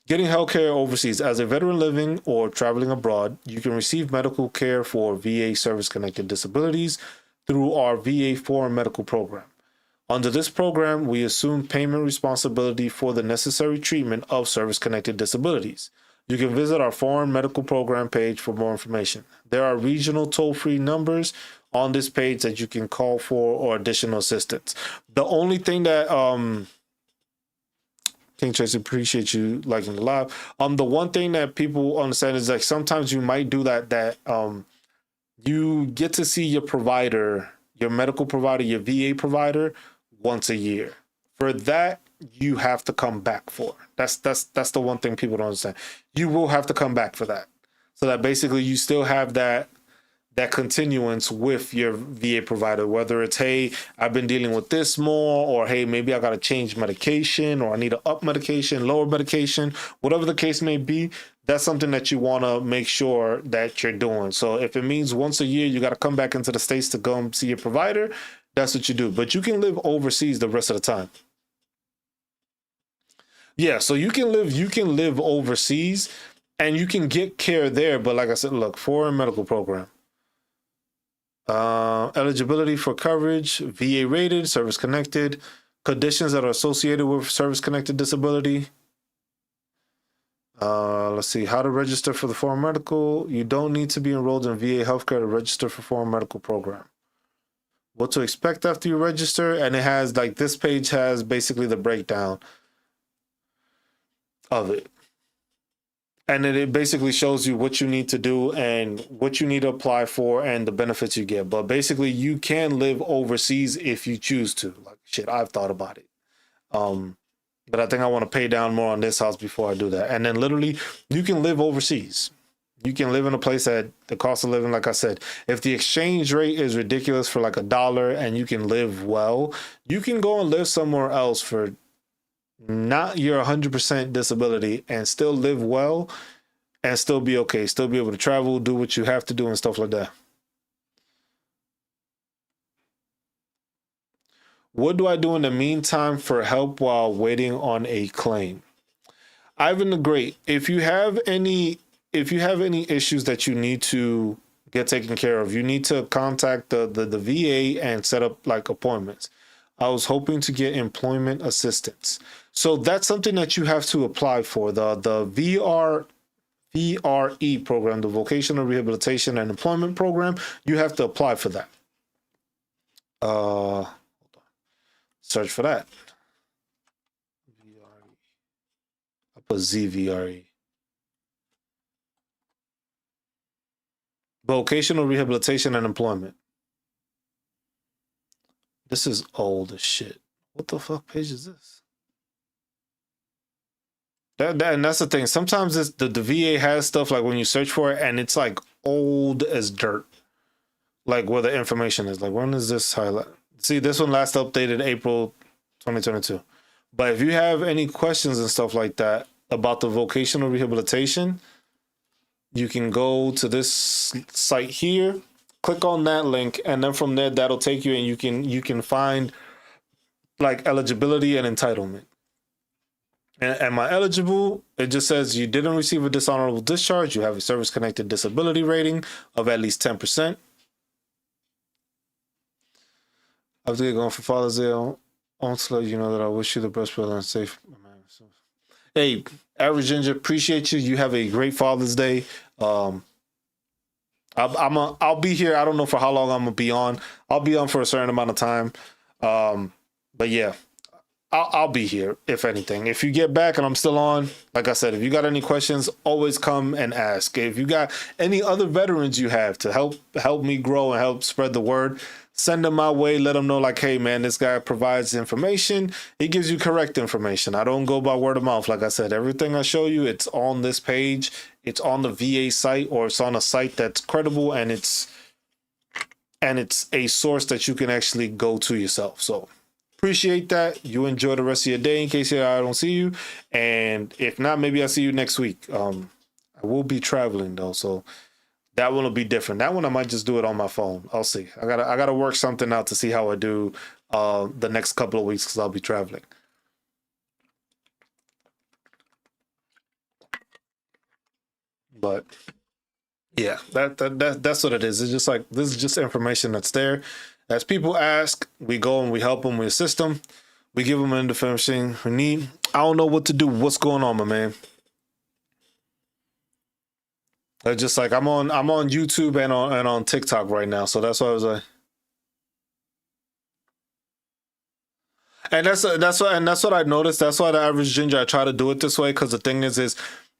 Getting healthcare overseas. As a veteran living or traveling abroad, you can receive medical care for VA service-connected disabilities through our VA Foreign Medical Program. Under this program, we assume payment responsibility for the necessary treatment of service-connected disabilities. You can visit our Foreign Medical Program page for more information. There are regional toll-free numbers on this page that you can call for or additional assistance. The only thing that King Tracy, appreciate you liking the live. The one thing that people understand is like sometimes you might do that you get to see your provider, your medical provider, your VA provider once a year. For that, you have to come back for. That's the one thing people don't understand. You will have to come back for that. So that basically you still have that continuance with your VA provider, whether it's, hey, I've been dealing with this more, or hey, maybe I got to change medication, or I need to up medication, lower medication, whatever the case may be. That's something that you want to make sure that you're doing. So if it means once a year you got to come back into the States to go and see your provider, that's what you do. But you can live overseas the rest of the time. Yeah, so you can live overseas and you can get care there. But like I said, look, Foreign Medical Program. Eligibility for coverage, VA rated, service connected, conditions that are associated with service connected disability. Let's see, how to register for the Foreign Medical. You don't need to be enrolled in VA healthcare to register for Foreign Medical Program. What to expect after you register, and it has like this page has basically the breakdown of it. And then it basically shows you what you need to do and what you need to apply for and the benefits you get. But basically, you can live overseas if you choose to. Like, shit, I've thought about it. But I think I want to pay down more on this house before I do that. And then literally, you can live overseas. You can live in a place that the cost of living, like I said, if the exchange rate is ridiculous for like $1 and you can live well, you can go and live somewhere else for not your 100% disability and still live well and still be okay, still be able to travel, do what you have to do and stuff like that. What do I do in the meantime for help while waiting on a claim? Ivan the Great, if you have any issues that you need to get taken care of. You need to contact the VA and set up like appointments. I was hoping to get employment assistance. So that's something that you have to apply for. The VRE program, the Vocational Rehabilitation and Employment Program. You have to apply for that. Hold on. Search for that. VRE. I put ZVRE. Vocational Rehabilitation and Employment. This is old as shit. What the fuck page is this? And that's the thing. Sometimes it's, the VA has stuff like when you search for it and it's like old as dirt. Like where the information is. Like when is this highlight? See, this one last updated April 2022. But if you have any questions and stuff like that about the vocational rehabilitation, you can go to this site here, click on that link, and then from there that'll take you and you can find like eligibility and entitlement. And am I eligible? It just says you didn't receive a dishonorable discharge. You have a service-connected disability rating of at least 10%. I have to get going for Father's Day. I want to let you know that I wish you the best, brother, and safe. Hey, Average Ginger, appreciate you. You have a great Father's Day. I'll be here. I don't know for how long I'm gonna be on. I'll be on for a certain amount of time. But yeah, I'll be here if anything. If you get back and I'm still on, like I said, if you got any questions, always come and ask. If you got any other veterans you have to help me grow and help spread the word, send them my way. Let them know like, hey man, this guy provides information. He gives you correct information. I don't go by word of mouth. Like I said, everything I show you, it's on this page. It's on the VA site, or it's on a site that's credible, and it's a source that you can actually go to yourself. So appreciate that. You enjoy the rest of your day in case I don't see you. And if not, maybe I'll see you next week. I will be traveling though, so that one will be different. That one I might just do it on my phone. I'll see. I gotta work something out to see how I do the next couple of weeks because I'll be traveling. But yeah, that's what it is. It's just like, this is just information that's there. As people ask, we go and we help them, we assist them, we give them the information we need. I don't know what to do. What's going on, my man? It's just like I'm on YouTube and on TikTok right now, so that's why I was like, and that's what I noticed. That's why the Average Ginger, I try to do it this way, because the thing is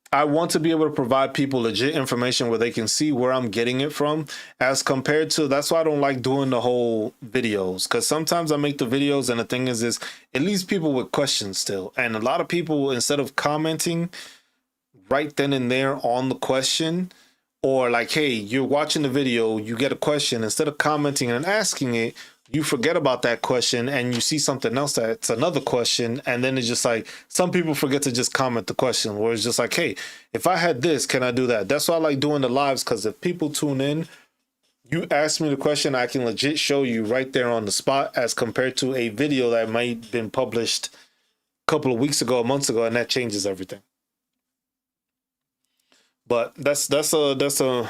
I want to be able to provide people legit information where they can see where I'm getting it from, as compared to, that's why I don't like doing the whole videos, because sometimes I make the videos and the thing is it leaves people with questions still, and a lot of people, instead of commenting right then and there on the question, or like, hey, you're watching the video, you get a question, instead of commenting and asking it, you forget about that question and you see something else that's another question, and then it's just like, some people forget to just comment the question, where it's just like, hey, if I had this, can I do that? That's why I like doing the lives, because if people tune in, you ask me the question, I can legit show you right there on the spot, as compared to a video that might have been published a couple of weeks ago, months ago, and that changes everything. But that's a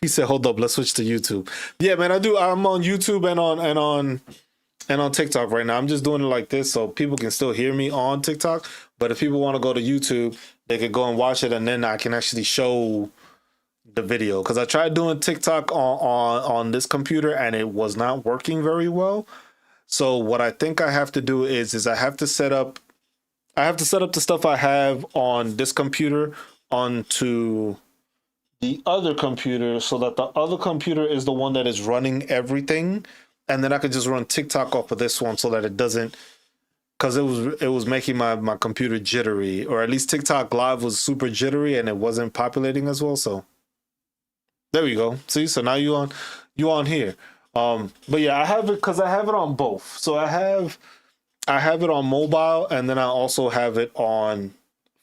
he said, hold up, let's switch to YouTube. Yeah, man, I'm on YouTube and on TikTok right now. I'm just doing it like this so people can still hear me on TikTok. But if people want to go to YouTube, they could go and watch it, and then I can actually show the video. Because I tried doing TikTok on this computer and it was not working very well. So what I think I have to do is I have to set up the stuff I have on this computer onto the other computer, so that the other computer is the one that is running everything, and then I could just run TikTok off of this one, so that it doesn't, because it was making my computer jittery, or at least TikTok live was super jittery and it wasn't populating as well. So there we go. See, so now you on here. But yeah, I have it because I have it on both. So I have it on mobile, and then I also have it on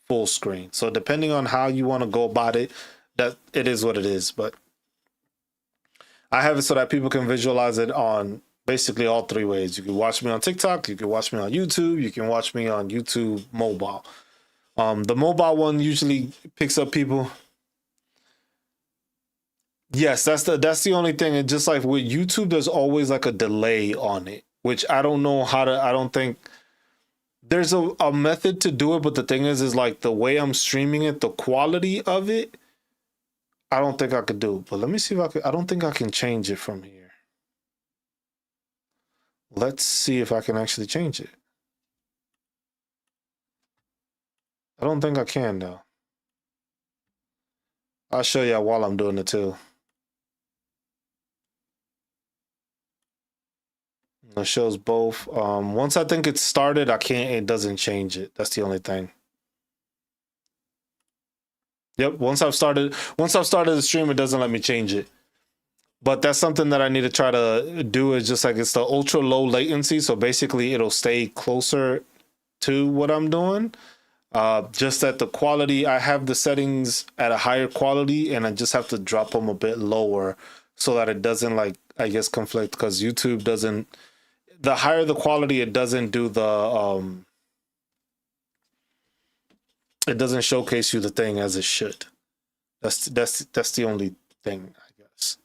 full screen. So depending on how you want to go about it, that it is what it is. But I have it so that people can visualize it on basically all three ways. You can watch me on TikTok, you can watch me on YouTube, you can watch me on YouTube mobile. The mobile one usually picks up people. Yes, that's the only thing. And just like with YouTube, there's always like a delay on it, which I don't know how to. I don't think there's a method to do it, but the thing is like the way I'm streaming it, the quality of it, I don't think I could do. But let me see if I could. I don't think I can change it from here. Let's see if I can actually change it. I don't think I can though. I'll show you while I'm doing it too. It shows both. Once I think it's started, I can't. It doesn't change it. That's the only thing. Yep. Once I've started the stream, it doesn't let me change it. But that's something that I need to try to do. Is just like it's the ultra low latency, so basically it'll stay closer to what I'm doing. Just that the quality, I have the settings at a higher quality, and I just have to drop them a bit lower so that it doesn't, like, I guess, conflict, because YouTube doesn't. The higher the quality, it doesn't do the it doesn't showcase you the thing as it should. That's the only thing, I guess.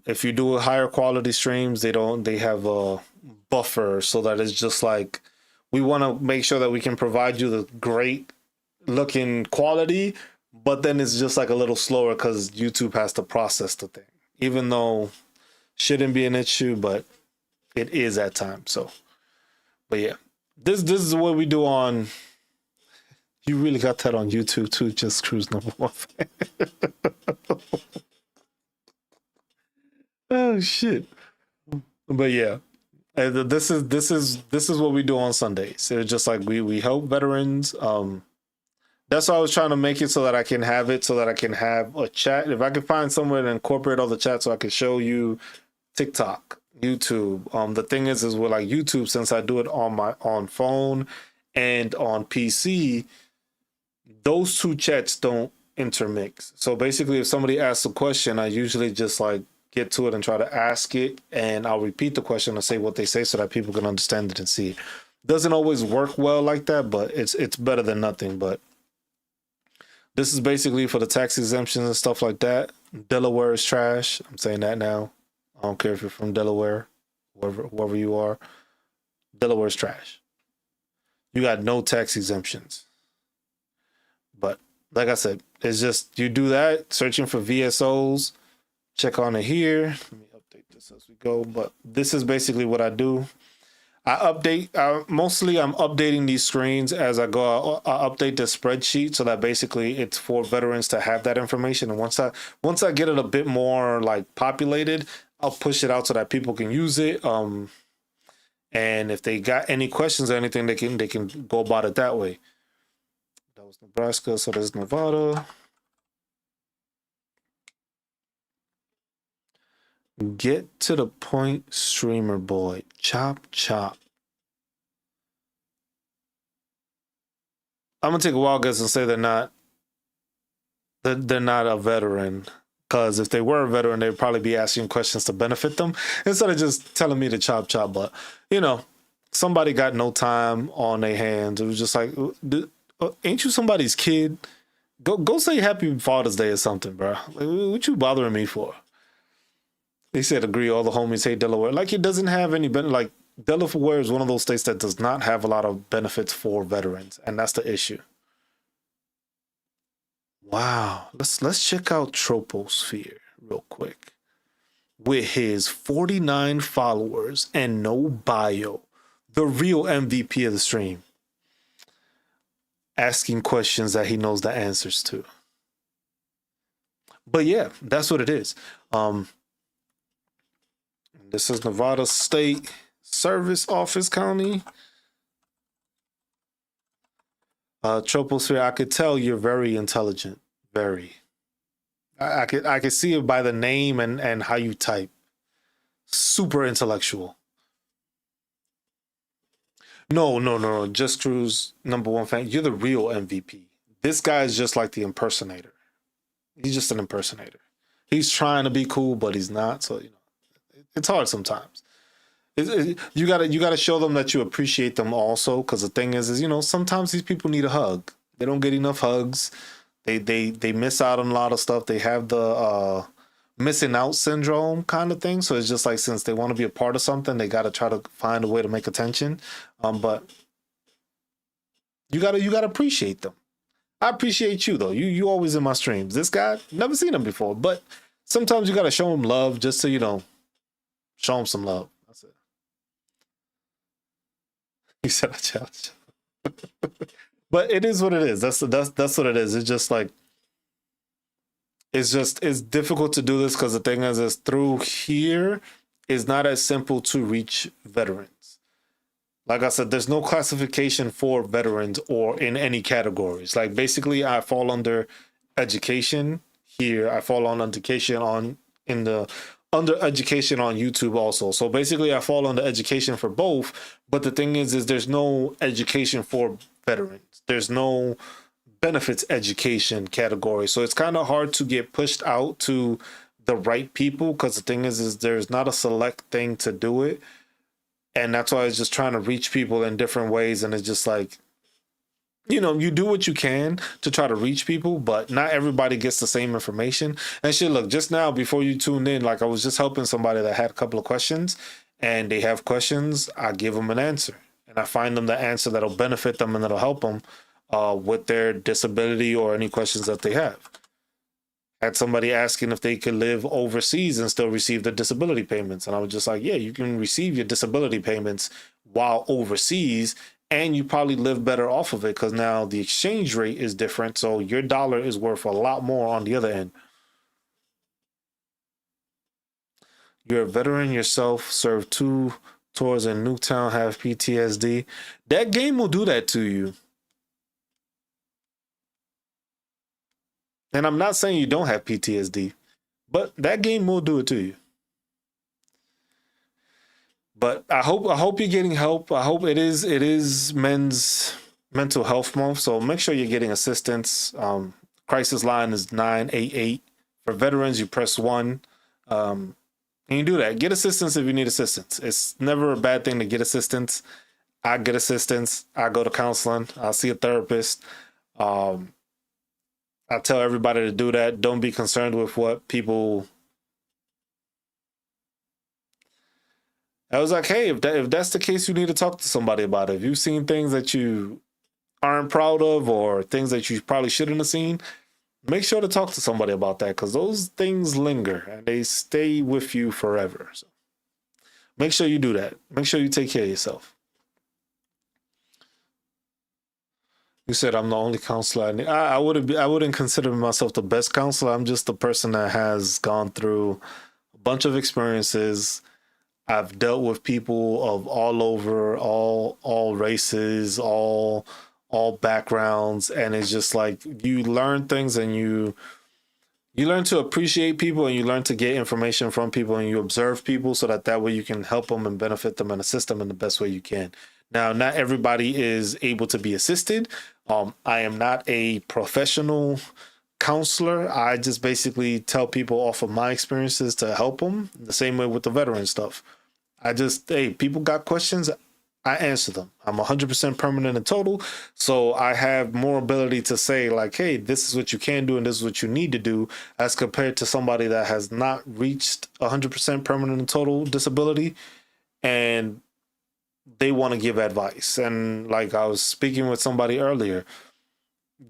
If you do a higher quality streams, they have a buffer so that it's just like, we want to make sure that we can provide you the great looking quality, but then it's just like a little slower because YouTube has to process the thing, even though shouldn't be an issue, but it is at times. So, but yeah, this is what we do on. You really got that on YouTube too, just Cruise number one fan. Oh shit! But yeah, this is what we do on Sundays. It's just like we help veterans. That's why I was trying to make it so that I can have it, so that I can have a chat. If I can find somewhere to incorporate all the chat, so I can show you TikTok, YouTube. The thing is with like YouTube, since I do it on phone and on PC, those two chats don't intermix. So basically, if somebody asks a question, I usually just like get to it and try to ask it, and I'll repeat the question and say what they say so that people can understand it and see it. Doesn't always work well like that, but it's better than nothing. But this is basically for the tax exemptions and stuff like that. Delaware is trash. I'm saying that now. I don't care if you're from Delaware, whoever you are. Delaware is trash. You got no tax exemptions. But like I said, it's just, you do that, searching for VSOs, check on it here. Let me update this as we go. But this is basically what I do. I update, mostly I'm updating these screens as I go. I update the spreadsheet so that basically it's for veterans to have that information. And once I get it a bit more like populated, I'll push it out so that people can use it. And if they got any questions or anything, they can go about it that way. That was Nebraska, so there's Nevada. Get to the point, streamer boy. Chop, chop. I'm gonna take a wild guess and say they're not a veteran. Because if they were a veteran, they'd probably be asking questions to benefit them instead of just telling me to chop, chop. But, you know, somebody got no time on their hands. It was just like, ain't you somebody's kid? Go say Happy Father's Day or something, bro. Like, what you bothering me for? They said, agree, all the homies hate Delaware. Like, it doesn't have any benefit. Like, Delaware is one of those states that does not have a lot of benefits for veterans, and that's the issue. Wow, let's check out Troposphere real quick. With his 49 followers and no bio, the real MVP of the stream, asking questions that he knows the answers to. But yeah, that's what it is. This is Nevada State Service Office County. Troposphere, I could tell you're very intelligent. Very. I could see it by the name and how you type. Super intellectual. No. Just Cruise number one fan. You're the real MVP. This guy is just like the impersonator. He's just an impersonator. He's trying to be cool, but he's not. So, you know, it's hard sometimes. You gotta show them that you appreciate them also, because the thing is, you know, sometimes these people need a hug. They don't get enough hugs. They miss out on a lot of stuff. They have the missing out syndrome kind of thing. So it's just like, since they want to be a part of something, they got to try to find a way to make attention. But you gotta appreciate them. I appreciate you though. You always in my streams. This guy, never seen him before, but sometimes you gotta show him love just so show him some love. That's it. He said I challenge. But it is what it is. That's what it is. It's just like, it's difficult to do this because the thing is through here is not as simple to reach veterans. Like I said, there's no classification for veterans or in any categories. Like basically I fall under education here. I fall on education under education on YouTube also. So basically I fall under education for both. But the thing is there's no education for veterans. There's no benefits education category. So it's kind of hard to get pushed out to the right people, because the thing is there's not a select thing to do it. And that's why I was just trying to reach people in different ways. And it's just like, you do what you can to try to reach people, but not everybody gets the same information. And shit, look, just now before you tuned in, like I was just helping somebody that had a couple of questions, and they have questions. I give them an answer, and I find them the answer that'll benefit them and that'll help them with their disability or any questions that they have. Had somebody asking if they could live overseas and still receive the disability payments. And I was just like, yeah, you can receive your disability payments while overseas, and you probably live better off of it because now the exchange rate is different. So your dollar is worth a lot more on the other end. You're a veteran yourself, served 2 tours in Nuketown, have PTSD. That game will do that to you. And I'm not saying you don't have PTSD, but that game will do it to you. But I hope you're getting help. I hope it is Men's Mental Health Month, so make sure you're getting assistance. Crisis line is 988. For veterans, you press 1. And you do that. Get assistance if you need assistance. It's never a bad thing to get assistance. I get assistance. I go to counseling. I'll see a therapist. I tell everybody to do that. Don't be concerned with what people. I was like, hey, if that's the case, you need to talk to somebody about it. If you've seen things that you aren't proud of or things that you probably shouldn't have seen, make sure to talk to somebody about that, because those things linger and they stay with you forever. So make sure you do that. Make sure you take care of yourself. You said I'm the only counselor. I wouldn't consider myself the best counselor. I'm just the person that has gone through a bunch of experiences. I've dealt with people of all over, all races, all backgrounds, and it's just like you learn things and you learn to appreciate people, and you learn to get information from people, and you observe people so that way you can help them and benefit them and assist them in the best way you can. Now, not everybody is able to be assisted. I am not a professional counselor. I just basically tell people off of my experiences to help them. The same way with the veteran stuff. People got questions, I answer them. I'm 100% permanent and total, so I have more ability to say like, hey, this is what you can do and this is what you need to do, as compared to somebody that has not reached 100% permanent and total disability and they want to give advice. And like I was speaking with somebody earlier,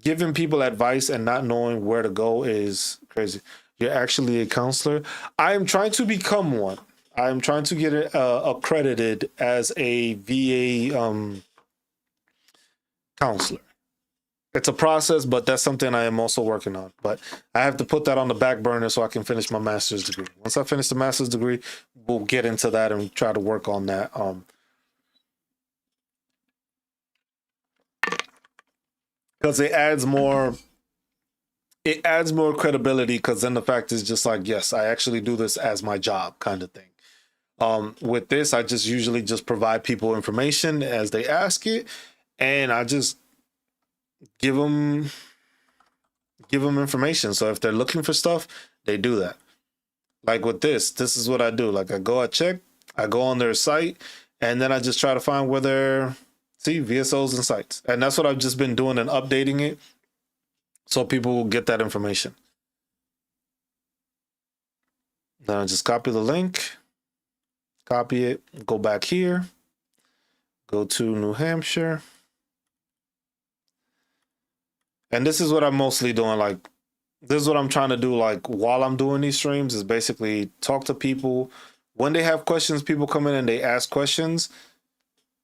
giving people advice and not knowing where to go is crazy. You're actually a counselor. I am trying to become one. I'm trying to get accredited as a VA counselor. It's a process, but that's something I am also working on. But I have to put that on the back burner so I can finish my master's degree. Once I finish the master's degree, we'll get into that and try to work on that. Because it adds more credibility, because then the fact is just like, yes, I actually do this as my job kind of thing. With this, I just usually just provide people information as they ask it, and I just give them information. So if they're looking for stuff, they do that. Like with this is what I do. Like I go on their site, and then I just try to find where they're VSOs and sites. And that's what I've just been doing and updating it so people will get that information. Then I just copy the link, copy it, go back here, go to New Hampshire. And this is what I'm mostly doing. Like, this is what I'm trying to do. Like, while I'm doing these streams, is basically talk to people. When they have questions, people come in and they ask questions.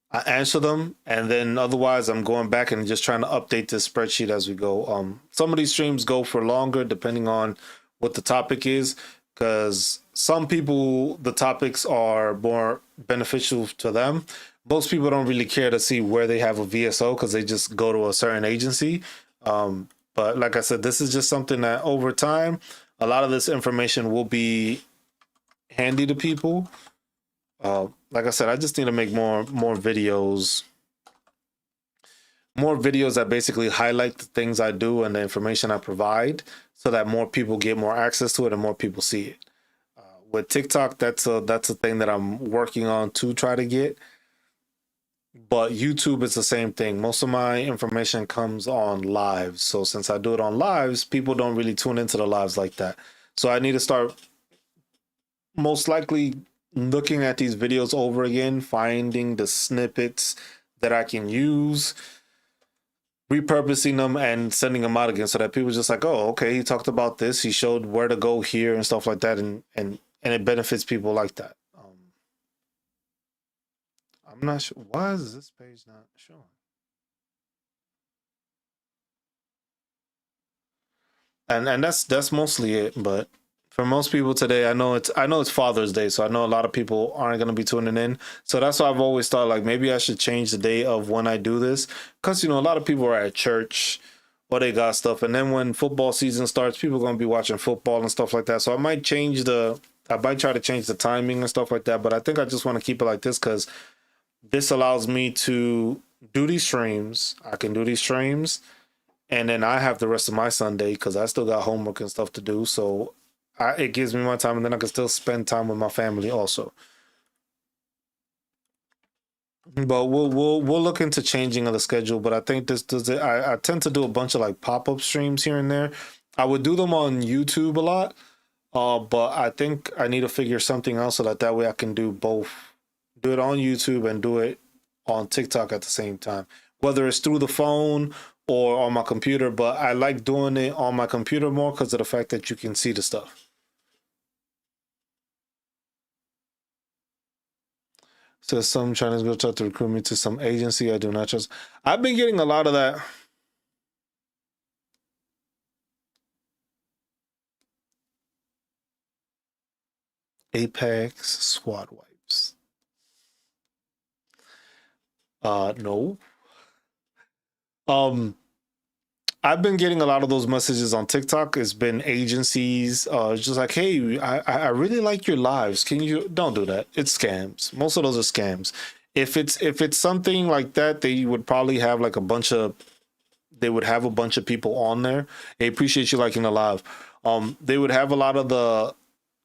I answer them, and then otherwise I'm going back and just trying to update this spreadsheet as we go. Some of these streams go for longer depending on what the topic is, because some people, the topics are more beneficial to them. Most people don't really care to see where they have a VSO because they just go to a certain agency. But like I said, this is just something that over time, a lot of this information will be handy to people. Like I said, I just need to make more videos that basically highlight the things I do and the information I provide, so that more people get more access to it and more people see it. With TikTok, that's a thing that I'm working on to try to get. But YouTube is the same thing. Most of my information comes on lives. So since I do it on lives, people don't really tune into the lives like that. So I need to start most likely looking at these videos over again, finding the snippets that I can use, repurposing them and sending them out again, so that people just like, oh, okay, he talked about this, he showed where to go here and stuff like that, and it benefits people like that. I'm not sure, why is this page not showing? And that's mostly it. But for most people today, I know it's Father's Day, so I know a lot of people aren't going to be tuning in. So that's why I've always thought, like, maybe I should change the day of when I do this, because a lot of people are at church or they got stuff, and then when football season starts, people are going to be watching football and stuff like that. So I might try to change the timing and stuff like that. But I think I just want to keep it like this, because this allows me to do these streams. I can do these streams, and then I have the rest of my Sunday because I still got homework and stuff to do. So it gives me my time, and then I can still spend time with my family also. But we'll look into changing of the schedule. But I think this does it. I tend to do a bunch of like pop-up streams here and there. I would do them on YouTube a lot, but I think I need to figure something else so that way I can do both. Do it on YouTube and do it on TikTok at the same time, whether it's through the phone or on my computer. But I like doing it on my computer more because of the fact that you can see the stuff. So some Chinese girl tried to recruit me to some agency I do not trust. I've been getting a lot of that. Apex SWAT wipes. No. I've been getting a lot of those messages on TikTok. It's been agencies, it's just like, hey, I really like your lives. Can you don't do that? It's scams. Most of those are scams. If it's something like that, they would probably have like a bunch of people on there. They appreciate you liking the live. They would have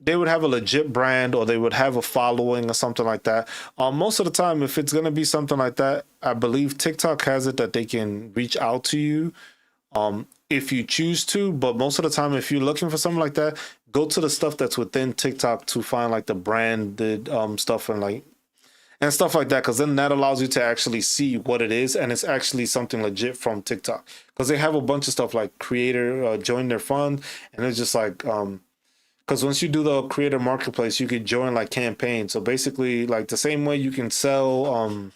they would have a legit brand, or they would have a following or something like that. Most of the time, if it's going to be something like that, I believe TikTok has it that they can reach out to you if you choose to. But most of the time, if you're looking for something like that, go to the stuff that's within TikTok to find like the branded stuff and stuff like that, because then that allows you to actually see what it is, and it's actually something legit from TikTok, because they have a bunch of stuff like creator join their fund, and it's just like because once you do the creator marketplace, you can join like campaigns. So basically, like the same way you can sell,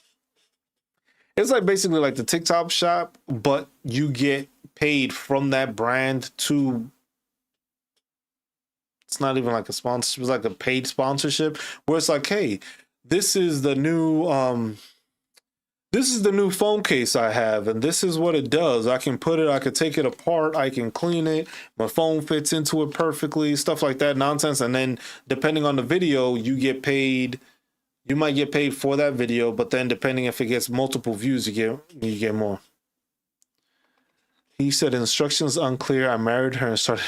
it's like basically like the TikTok shop, but you get paid from that brand to. It's not even like a sponsorship; it's like a paid sponsorship, where it's like, hey, this is the new phone case I have, and this is what it does. I can take it apart, I can clean it, my phone fits into it perfectly, stuff like that nonsense. And then depending on the video, you might get paid for that video, but then depending if it gets multiple views, you get more. He said instructions unclear. I married her and started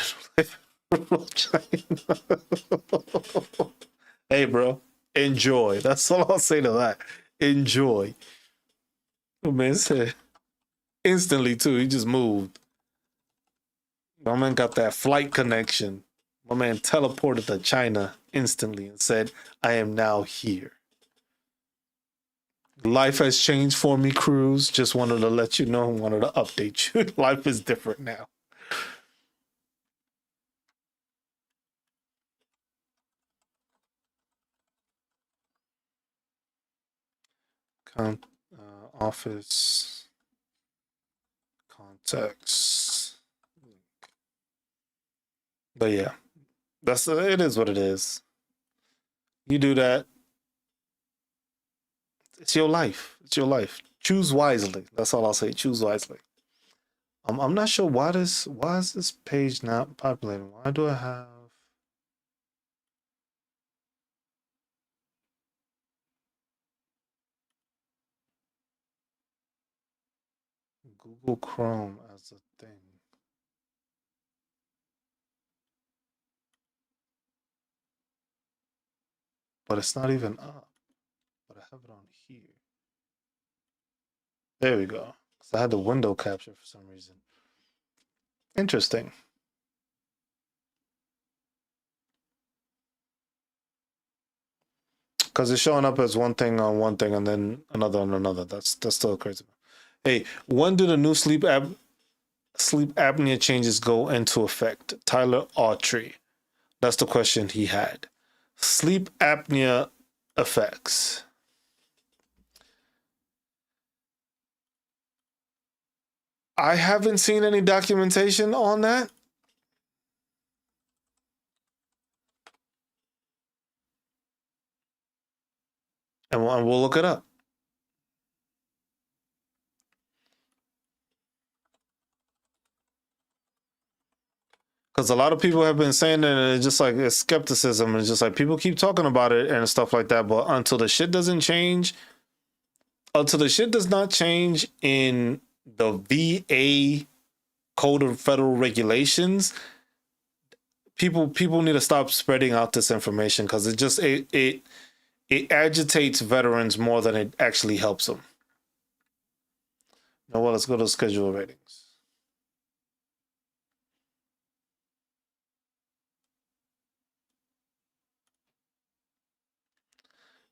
Hey bro, enjoy. That's all I'll say to that. Enjoy. Oh, man said instantly too. He just moved. My man got that flight connection. My man teleported to China instantly and said, I am now here. Life has changed for me, Cruz. Just wanted to let you know, wanted to update you. Life is different now. Office contacts. But yeah, it is what it is. You do that. It's your life. It's your life. Choose wisely. That's all I'll say. Choose wisely. I'm not sure why is this page not populating? Why do I have Google Chrome as a thing? But it's not even up. But I have it on here. There we go. Because I had the window capture for some reason. Interesting. Because it's showing up as one thing on one thing and then another on another. That's still crazy. Hey, when do the new sleep apnea changes go into effect? Tyler Autry. That's the question he had. Sleep apnea effects. I haven't seen any documentation on that. And we'll look it up. Because a lot of people have been saying that, and it's just like it's skepticism. And it's just like people keep talking about it and stuff like that. But until the shit doesn't change, until the shit does not change in the VA Code of Federal Regulations, people need to stop spreading out this information because it agitates veterans more than it actually helps them. Now, well, let's go to schedule ratings.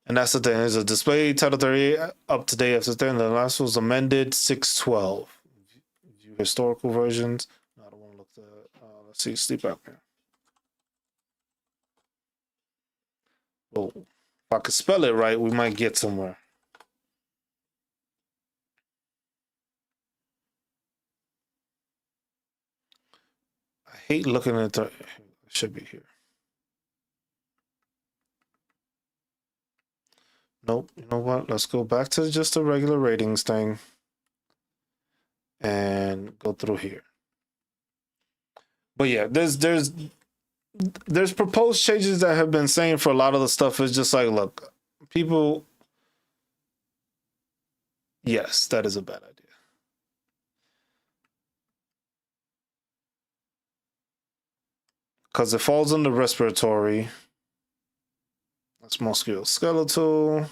And that's the thing. There's a display Title 38 up to date after then. The last was amended 6/12. View historical versions. I don't want to look the. Let's see, sleep apnea. Well, if I could spell it right, we might get somewhere. I hate looking at the. It should be here. Nope. You know what? Let's go back to just the regular ratings thing and go through here. But yeah, there's proposed changes that have been saying for a lot of the stuff is just like, look, people. Yes, that is a bad idea. Because it falls under respiratory. That's musculoskeletal.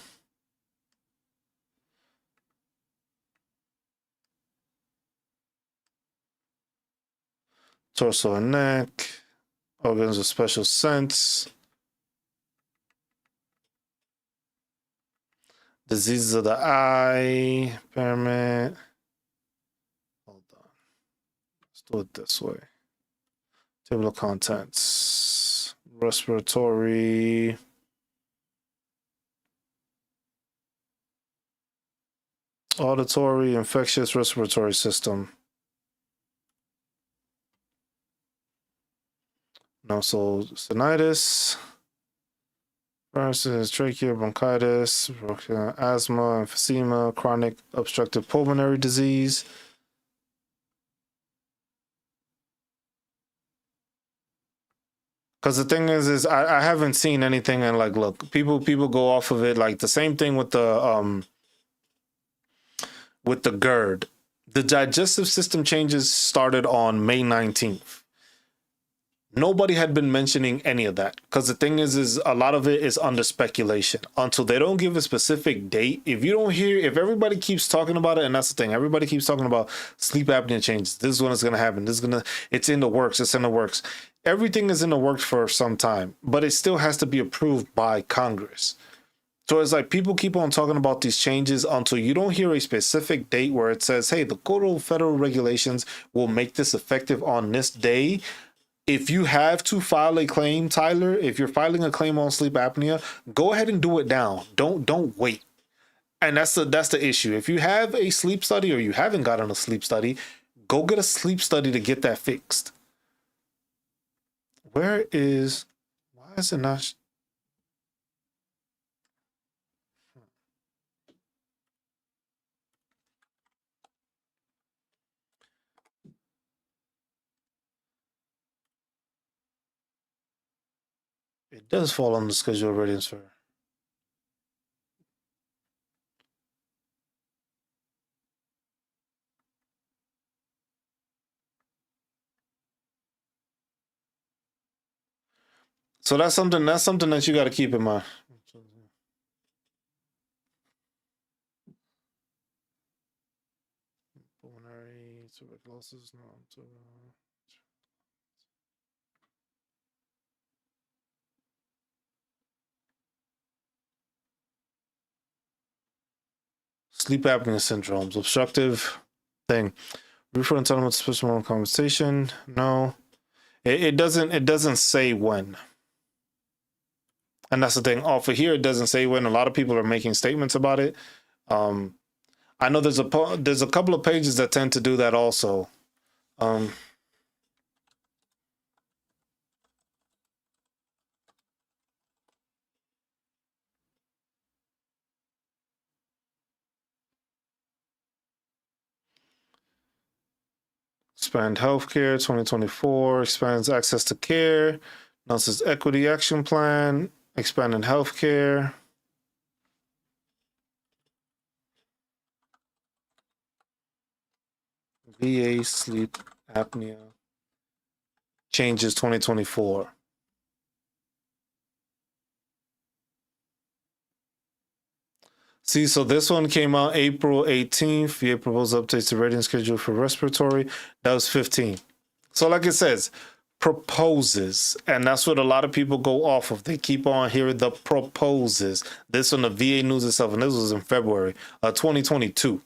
Torso and neck. Organs of special sense. Diseases of the eye. Impairment. Hold on. Let's do it this way. Table of contents. Respiratory. Auditory, infectious respiratory system. Sinusitis, viruses, trachea, bronchitis, asthma, emphysema, chronic obstructive pulmonary disease. Because the thing is I haven't seen anything, and like, look, people go off of it. Like the same thing with the GERD. The digestive system changes started on May 19th. Nobody had been mentioning any of that because the thing is a lot of it is under speculation until they don't give a specific date. If everybody keeps talking about it, and that's the thing, everybody keeps talking about sleep apnea changes. This is when it's going to happen. It's in the works. It's in the works. everything is in the works for some time, but it still has to be approved by Congress. So it's like people keep on talking about these changes until you don't hear a specific date where it says, hey, the code of federal regulations will make this effective on this day. If you have to file a claim, Tyler, if you're filing a claim on sleep apnea, go ahead and do it now. Don't wait. And that's the issue. If you have a sleep study or you haven't gotten a sleep study, go get a sleep study to get that fixed. Why is it not? It does fall on the schedule of readiness for. So that's something that you got to keep in mind. Pulmonary tuberculosis, no. Sleep apnea syndromes, obstructive thing. Refer entitlements, special compensation. No, it doesn't say when. And that's the thing. Off of here, it doesn't say when. A lot of people are making statements about it. I know there's a couple of pages that tend to do that also. Expand healthcare 2024, expands access to care, announces equity action plan, expanding healthcare. VA sleep apnea changes 2024. See, so this one came out April 18th. VA proposed updates to rating schedule for respiratory. That was 15. So like it says, proposes. And that's what a lot of people go off of. They keep on hearing the proposes. This on the VA News itself, and this was in February 2022.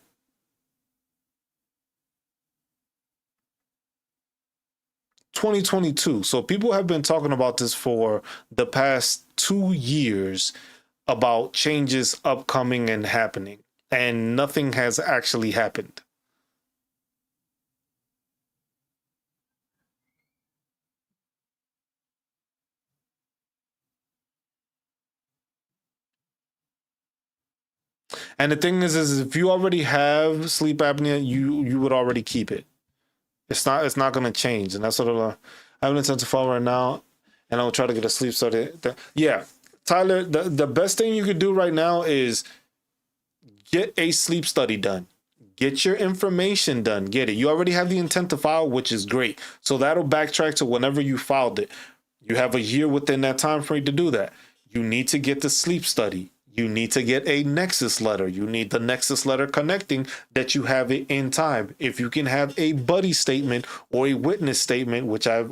So people have been talking about this for the past 2 years about changes upcoming and happening, and nothing has actually happened. And the thing is if you already have sleep apnea, you would already keep it. It's not going to change, and that's what I have an intent to follow right now, and I'll try to get a sleep study. Yeah, Tyler, the best thing you could do right now is get a sleep study done. Get your information done. Get it. You already have the intent to file, which is great. So that'll backtrack to whenever you filed it. You have a year within that time frame to do that. You need to get the sleep study. You need to get a nexus letter. You need the nexus letter connecting that you have it in time. If you can have a buddy statement or a witness statement, which I've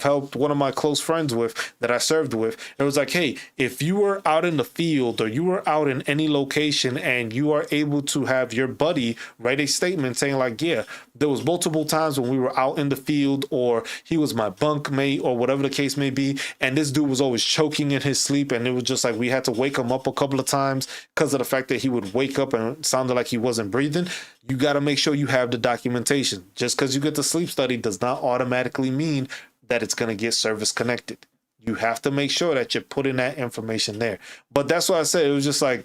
helped one of my close friends with that I served with, it was like, hey, if you were out in the field or you were out in any location and you are able to have your buddy write a statement saying like, yeah, there was multiple times when we were out in the field, or he was my bunk mate, or whatever the case may be, and this dude was always choking in his sleep, and it was just like we had to wake him up a couple of times because of the fact that he would wake up and it sounded like he wasn't breathing. You got to make sure you have the documentation. Just because you get the sleep study does not automatically mean that it's going to get service connected. You have to make sure that you're putting that information there. But that's what I said. It was just like,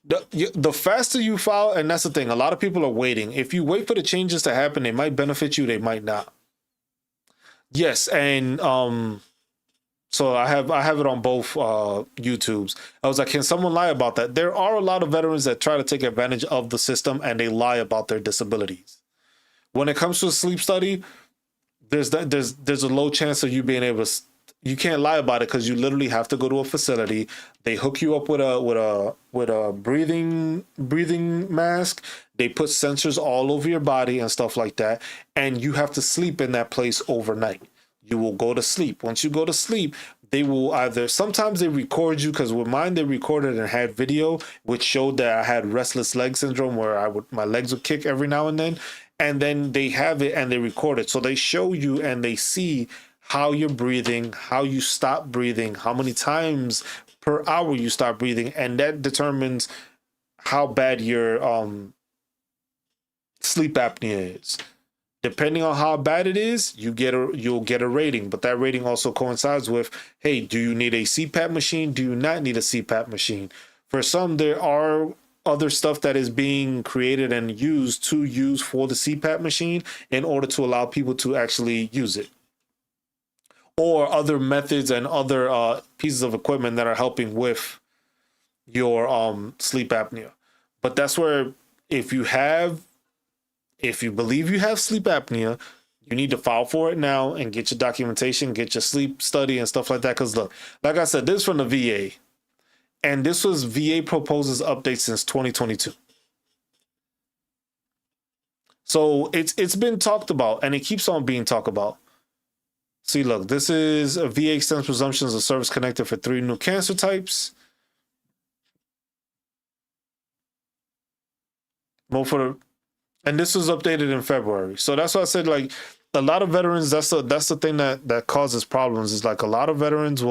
the faster you file, and that's the thing, a lot of people are waiting. If you wait for the changes to happen, they might benefit you, they might not. Yes, and so I have it on both YouTubes. I was like, can someone lie about that? There are a lot of veterans that try to take advantage of the system and they lie about their disabilities. When it comes to a sleep study, there's a low chance of you being able to. You can't lie about it because you literally have to go to a facility. They hook you up with a breathing mask. They put sensors all over your body and stuff like that, and you have to sleep in that place overnight. You will go to sleep. Once you go to sleep, they will either, sometimes they record you, because with mine they recorded and had video which showed that I had restless leg syndrome, where my legs would kick every now and then they have it and they record it, so they show you and they see how you're breathing, how you stop breathing, how many times per hour you stop breathing, and that determines how bad your sleep apnea is. Depending on how bad it is, you'll get a rating, but that rating also coincides with, hey, do you need a CPAP machine? Do you not need a CPAP machine? For some, there are other stuff that is being created and used for the CPAP machine in order to allow people to actually use it, or other methods and other pieces of equipment that are helping with your sleep apnea. But that's where, if you believe you have sleep apnea, you need to file for it now and get your documentation, get your sleep study and stuff like that. Because look, like I said, this is from the VA. And this was VA proposes updates since 2022. So it's been talked about, and it keeps on being talked about. See, look, this is a VA extends presumptions of service connected for 3 new cancer types. And this was updated in February. So that's why I said, like, a lot of veterans, that's the thing that causes problems, is like a lot of veterans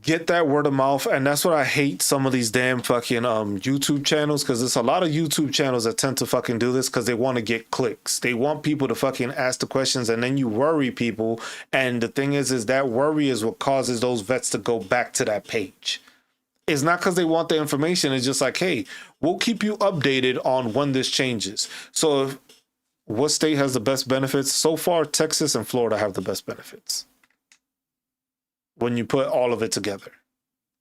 get that word of mouth, and that's what I hate some of these damn fucking YouTube channels, because there's a lot of YouTube channels that tend to fucking do this because they want to get clicks. They want people to fucking ask the questions, and then you worry people, and the thing is that worry is what causes those vets to go back to that page. It's not because they want the information. It's just like, hey, we'll keep you updated on when this changes. So what state has the best benefits? So far, Texas and Florida have the best benefits when you put all of it together.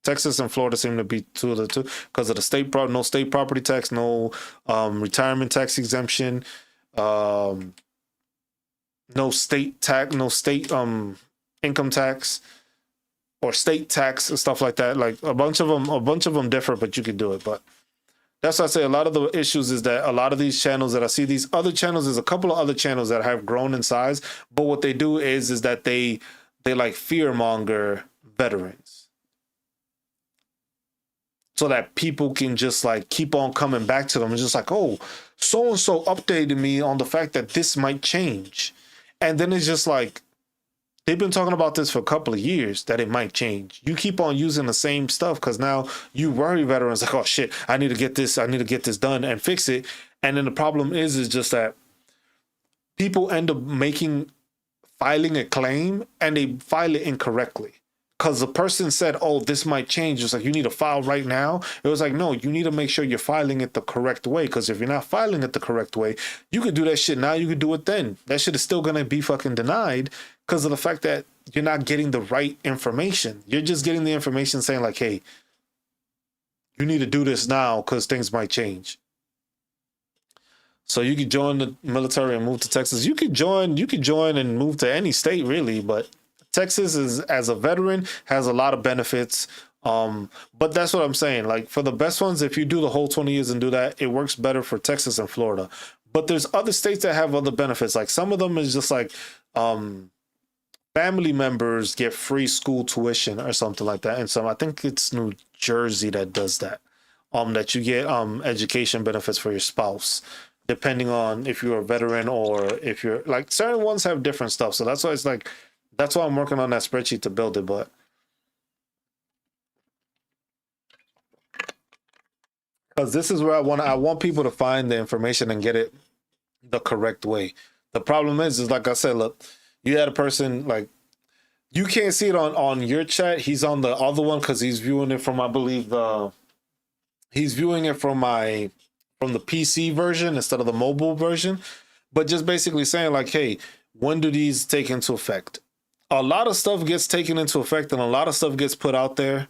Texas and Florida seem to be two of the two because of the no state property tax, no retirement tax exemption, no state income tax, or state tax and stuff like that. Like a bunch of them differ, but you can do it. But that's why I say a lot of the issues is that a lot of these channels that I see, these other channels, there's a couple of other channels that have grown in size, but what they do is that they like fearmonger veterans, so that people can just like keep on coming back to them. It's just like, oh, so and so updated me on the fact that this might change, and then it's just like, they've been talking about this for a couple of years that it might change. You keep on using the same stuff because now you worry veterans like, oh shit, I need to get this done and fix it. And then the problem is just that people end up filing a claim and they file it incorrectly. Because the person said, oh, this might change. It's like, you need to file right now. It was like, no, you need to make sure you're filing it the correct way. Because if you're not filing it the correct way, you could do that shit now, you could do it then. That shit is still going to be fucking denied because of the fact that you're not getting the right information. You're just getting the information saying like, hey, you need to do this now because things might change. So you could join the military and move to Texas. You could join and move to any state really, but Texas is, as a veteran, has a lot of benefits. But that's what I'm saying. Like for the best ones, if you do the whole 20 years and do that, it works better for Texas and Florida. But there's other states that have other benefits. Like some of them is just like family members get free school tuition or something like that. And so I think it's New Jersey that does that. That you get education benefits for your spouse, depending on if you're a veteran or if you're like, certain ones have different stuff. So that's why it's like, that's why I'm working on that spreadsheet to build it. But because this is where I want people to find the information and get it the correct way. The problem is like I said, look, you had a person, like, you can't see it on your chat. He's on the other one because he's viewing it from, I believe, he's viewing it from the PC version instead of the mobile version. But just basically saying like, hey, when do these take into effect? A lot of stuff gets taken into effect and a lot of stuff gets put out there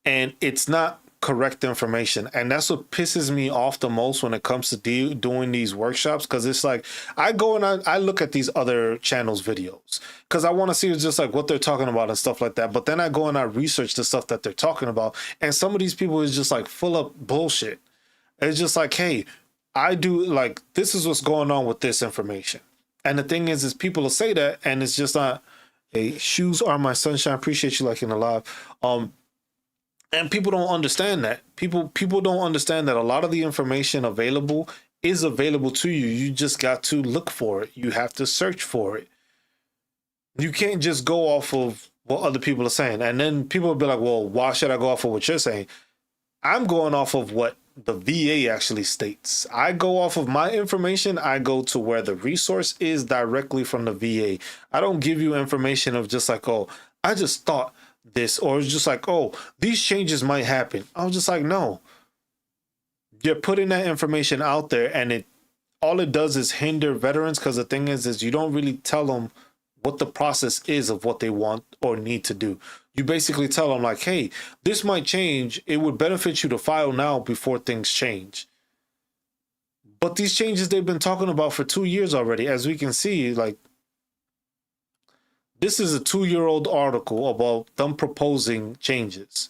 and it's not correct information. And that's what pisses me off the most when it comes to doing these workshops. Cause it's like, I go and I look at these other channels videos cause I want to see just like what they're talking about and stuff like that. But then I go and I research the stuff that they're talking about. And some of these people is just like full of bullshit. It's just like, hey, I do, like, this is what's going on with this information. And the thing is people will say that, and it's just not, hey, shoes are my sunshine. Appreciate you liking the live. And people don't understand that. People don't understand that a lot of the information available is available to you. You just got to look for it. You have to search for it. You can't just go off of what other people are saying. And then people will be like, well, why should I go off of what you're saying? I'm going off of what the VA actually states. I go off of my information. I go to where the resource is directly from the VA. I don't give you information of just like, oh, I just thought this, or it's just like, oh, these changes might happen. I was just like, no. You're putting that information out there, and all it does is hinder veterans, because the thing is you don't really tell them what the process is of what they want or need to do. You basically tell them like, hey, this might change. It would benefit you to file now before things change. But these changes they've been talking about for 2 years already. As we can see, like, this is a 2-year-old article about them proposing changes.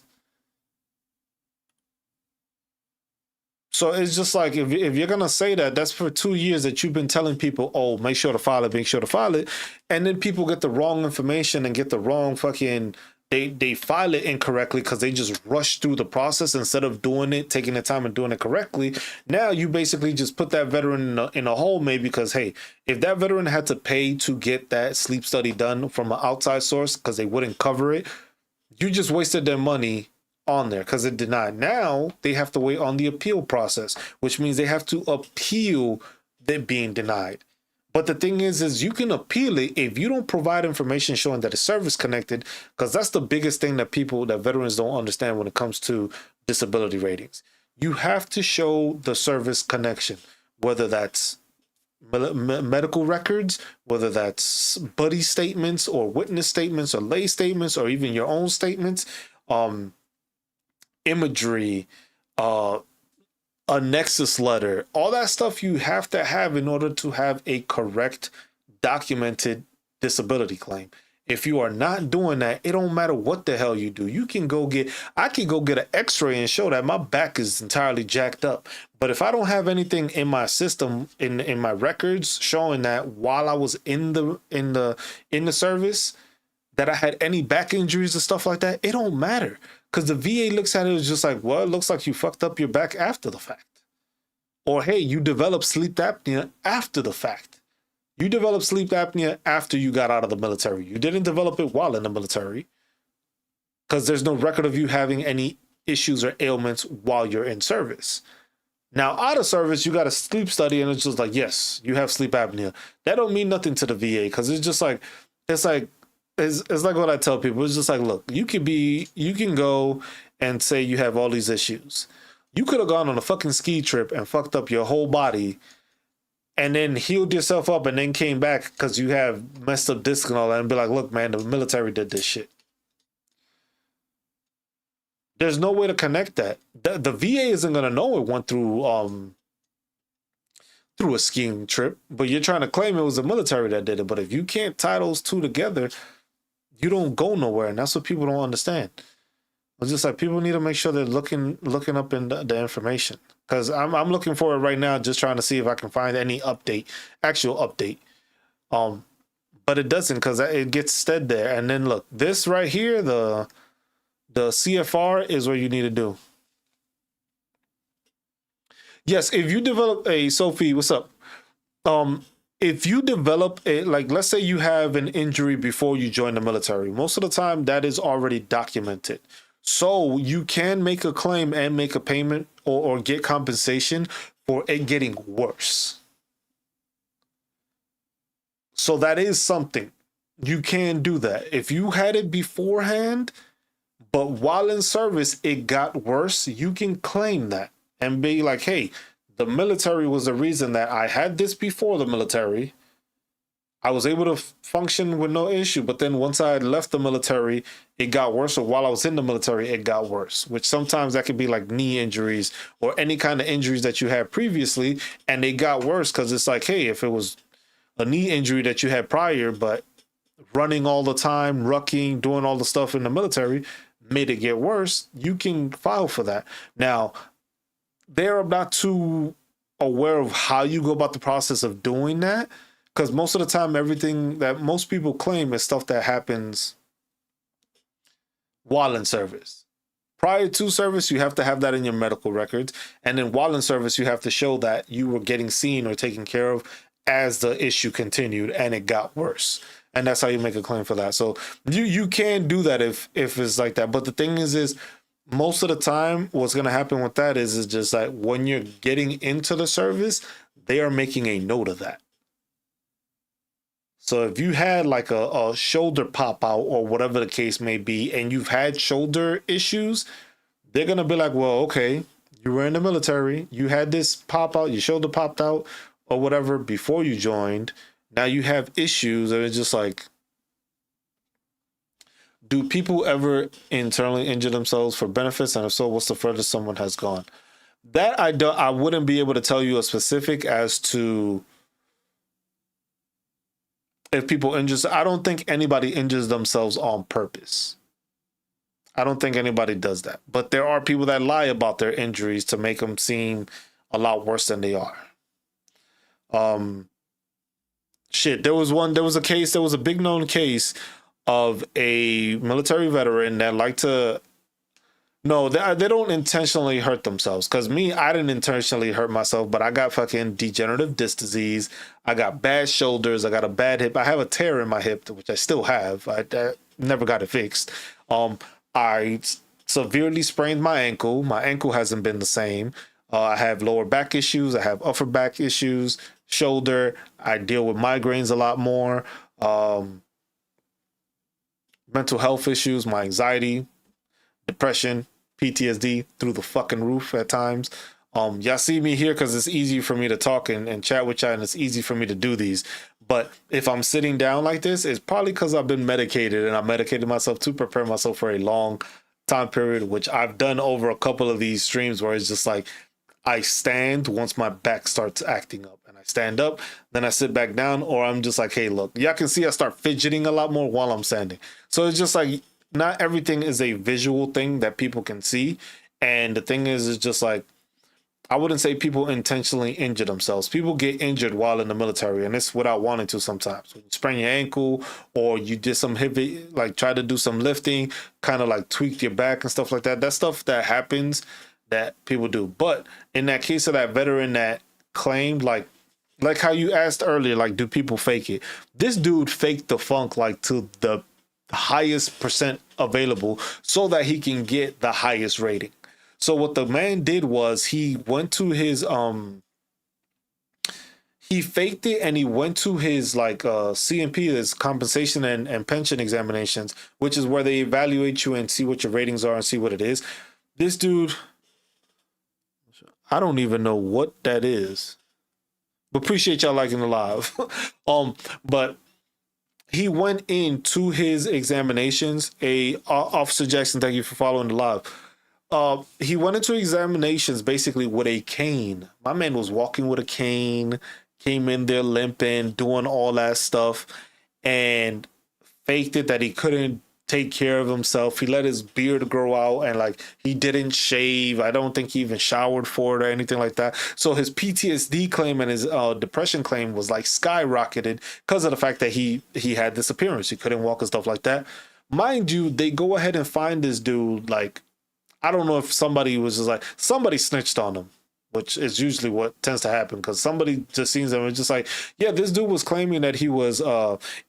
So it's just like, if you're going to say that, that's for 2 years that you've been telling people, oh, make sure to file it, make sure to file it. And then people get the wrong information and get the wrong fucking, they file it incorrectly because they just rush through the process instead of doing it, taking the time and doing it correctly. Now you basically just put that veteran in a hole, maybe, because, hey, if that veteran had to pay to get that sleep study done from an outside source because they wouldn't cover it, you just wasted their money on there because it denied. Now they have to wait on the appeal process, which means they have to appeal it being denied. But the thing is you can appeal it if you don't provide information showing that it's service connected, because that's the biggest thing that veterans don't understand when it comes to disability ratings. You have to show the service connection, whether that's medical records, whether that's buddy statements or witness statements or lay statements or even your own statements, imagery, a nexus letter, all that stuff you have to have in order to have a correct documented disability claim. If you are not doing that, it don't matter what the hell you do. I can go get an x-ray and show that my back is entirely jacked up. But if I don't have anything in my system, in my records showing that while I was in the service, that I had any back injuries and stuff like that, it don't matter. Because the VA looks at it as just like, well, it looks like you fucked up your back after the fact. Or, hey, you developed sleep apnea after the fact. You developed sleep apnea after you got out of the military. You didn't develop it while in the military, because there's no record of you having any issues or ailments while you're in service. Now, out of service, you got a sleep study, and it's just like, yes, you have sleep apnea. That don't mean nothing to the VA, because it's like what I tell people. It's just like, look, you can go and say you have all these issues. You could have gone on a fucking ski trip and fucked up your whole body and then healed yourself up and then came back because you have messed up disc and all that and be like, look, man, the military did this shit. There's no way to connect that. The VA isn't going to know it went through a skiing trip, but you're trying to claim it was the military that did it. But if you can't tie those two together, you don't go nowhere, and that's what people don't understand. It's just like people need to make sure they're looking up in the information, because I'm looking for it right now, just trying to see if I can find any actual update. But it doesn't, because it gets said there. And then look, this right here, the CFR is what you need to do. Yes, if you develop Sophie, what's up? If you develop let's say you have an injury before you join the military, most of the time that is already documented. So you can make a claim and make a payment or get compensation for it getting worse. So that is something. You can do that. If you had it beforehand, but while in service, it got worse, you can claim that and be like, hey, the military was the reason that I had this before the military. I was able to function with no issue. But then once I had left the military, it got worse. Or while I was in the military, it got worse, which sometimes that could be like knee injuries or any kind of injuries that you had previously. And they got worse because it's like, hey, if it was a knee injury that you had prior, but running all the time, rucking, doing all the stuff in the military made it get worse, you can file for that. Now, they're about to aware of how you go about the process of doing that, because most of the time, everything that most people claim is stuff that happens while in service. Prior to service, you have to have that in your medical records. And then while in service, you have to show that you were getting seen or taken care of as the issue continued and it got worse. And that's how you make a claim for that. So you can do that if it's like that. But the thing is most of the time, what's going to happen with that is just like when you're getting into the service, they are making a note of that. So if you had like a shoulder pop out or whatever the case may be, and you've had shoulder issues, they're going to be like, well, okay, you were in the military, you had this pop out, your shoulder popped out or whatever before you joined. Now you have issues, and it's just like, do people ever internally injure themselves for benefits? And if so, what's the furthest someone has gone? That I wouldn't be able to tell you a specific as to if people injure. I don't think anybody injures themselves on purpose. I don't think anybody does that. But there are people that lie about their injuries to make them seem a lot worse than they are. There was a big known case of a military veteran that liked to, no, they don't intentionally hurt themselves. Because I didn't intentionally hurt myself, but I got fucking degenerative disc disease. I got bad shoulders. I got a bad hip. I have a tear in my hip, which I still have. I never got it fixed. I severely sprained my ankle. My ankle hasn't been the same. I have lower back issues. I have upper back issues, shoulder. I deal with migraines a lot more. Mental health issues, my anxiety, depression, PTSD through the fucking roof at times. Y'all see me here because it's easy for me to talk and chat with y'all, and it's easy for me to do these. But if I'm sitting down like this, it's probably because I've been medicated, and I medicated myself to prepare myself for a long time period, which I've done over a couple of these streams where it's just like I stand once my back starts acting up, and I stand up, then I sit back down, or I'm just like, hey, look, y'all can see I start fidgeting a lot more while I'm standing. So it's just like, not everything is a visual thing that people can see. And the thing is just like, I wouldn't say people intentionally injure themselves. People get injured while in the military, and it's without wanting to sometimes. When you sprain your ankle, or you did some heavy, like try to do some lifting, kind of like tweaked your back and stuff like that. That's stuff that happens that people do. But in that case of that veteran that claimed, like how you asked earlier, like, do people fake it? This dude faked the funk like to the highest percent available so that he can get the highest rating. So what the man did was he went to his he faked it, and he went to his like CMP, his compensation and pension examinations, which is where they evaluate you and see what your ratings are and see what it is. This dude, I don't even know what that is, but appreciate y'all liking the live. But he went into his examinations. Officer Jackson, thank you for following the live. He went into examinations basically with a cane. My man was walking with a cane, came in there limping, doing all that stuff, and faked it that he couldn't take care of himself. He let his beard grow out, and like he didn't shave. I don't think he even showered for it or anything like that. So his PTSD claim and his depression claim was like skyrocketed because of the fact that he had this appearance. He couldn't walk and stuff like that. Mind you, they go ahead and find this dude. Like, I don't know if somebody was just like, somebody snitched on him, which is usually what tends to happen, because somebody just sees them and just like, yeah, this dude was claiming that he was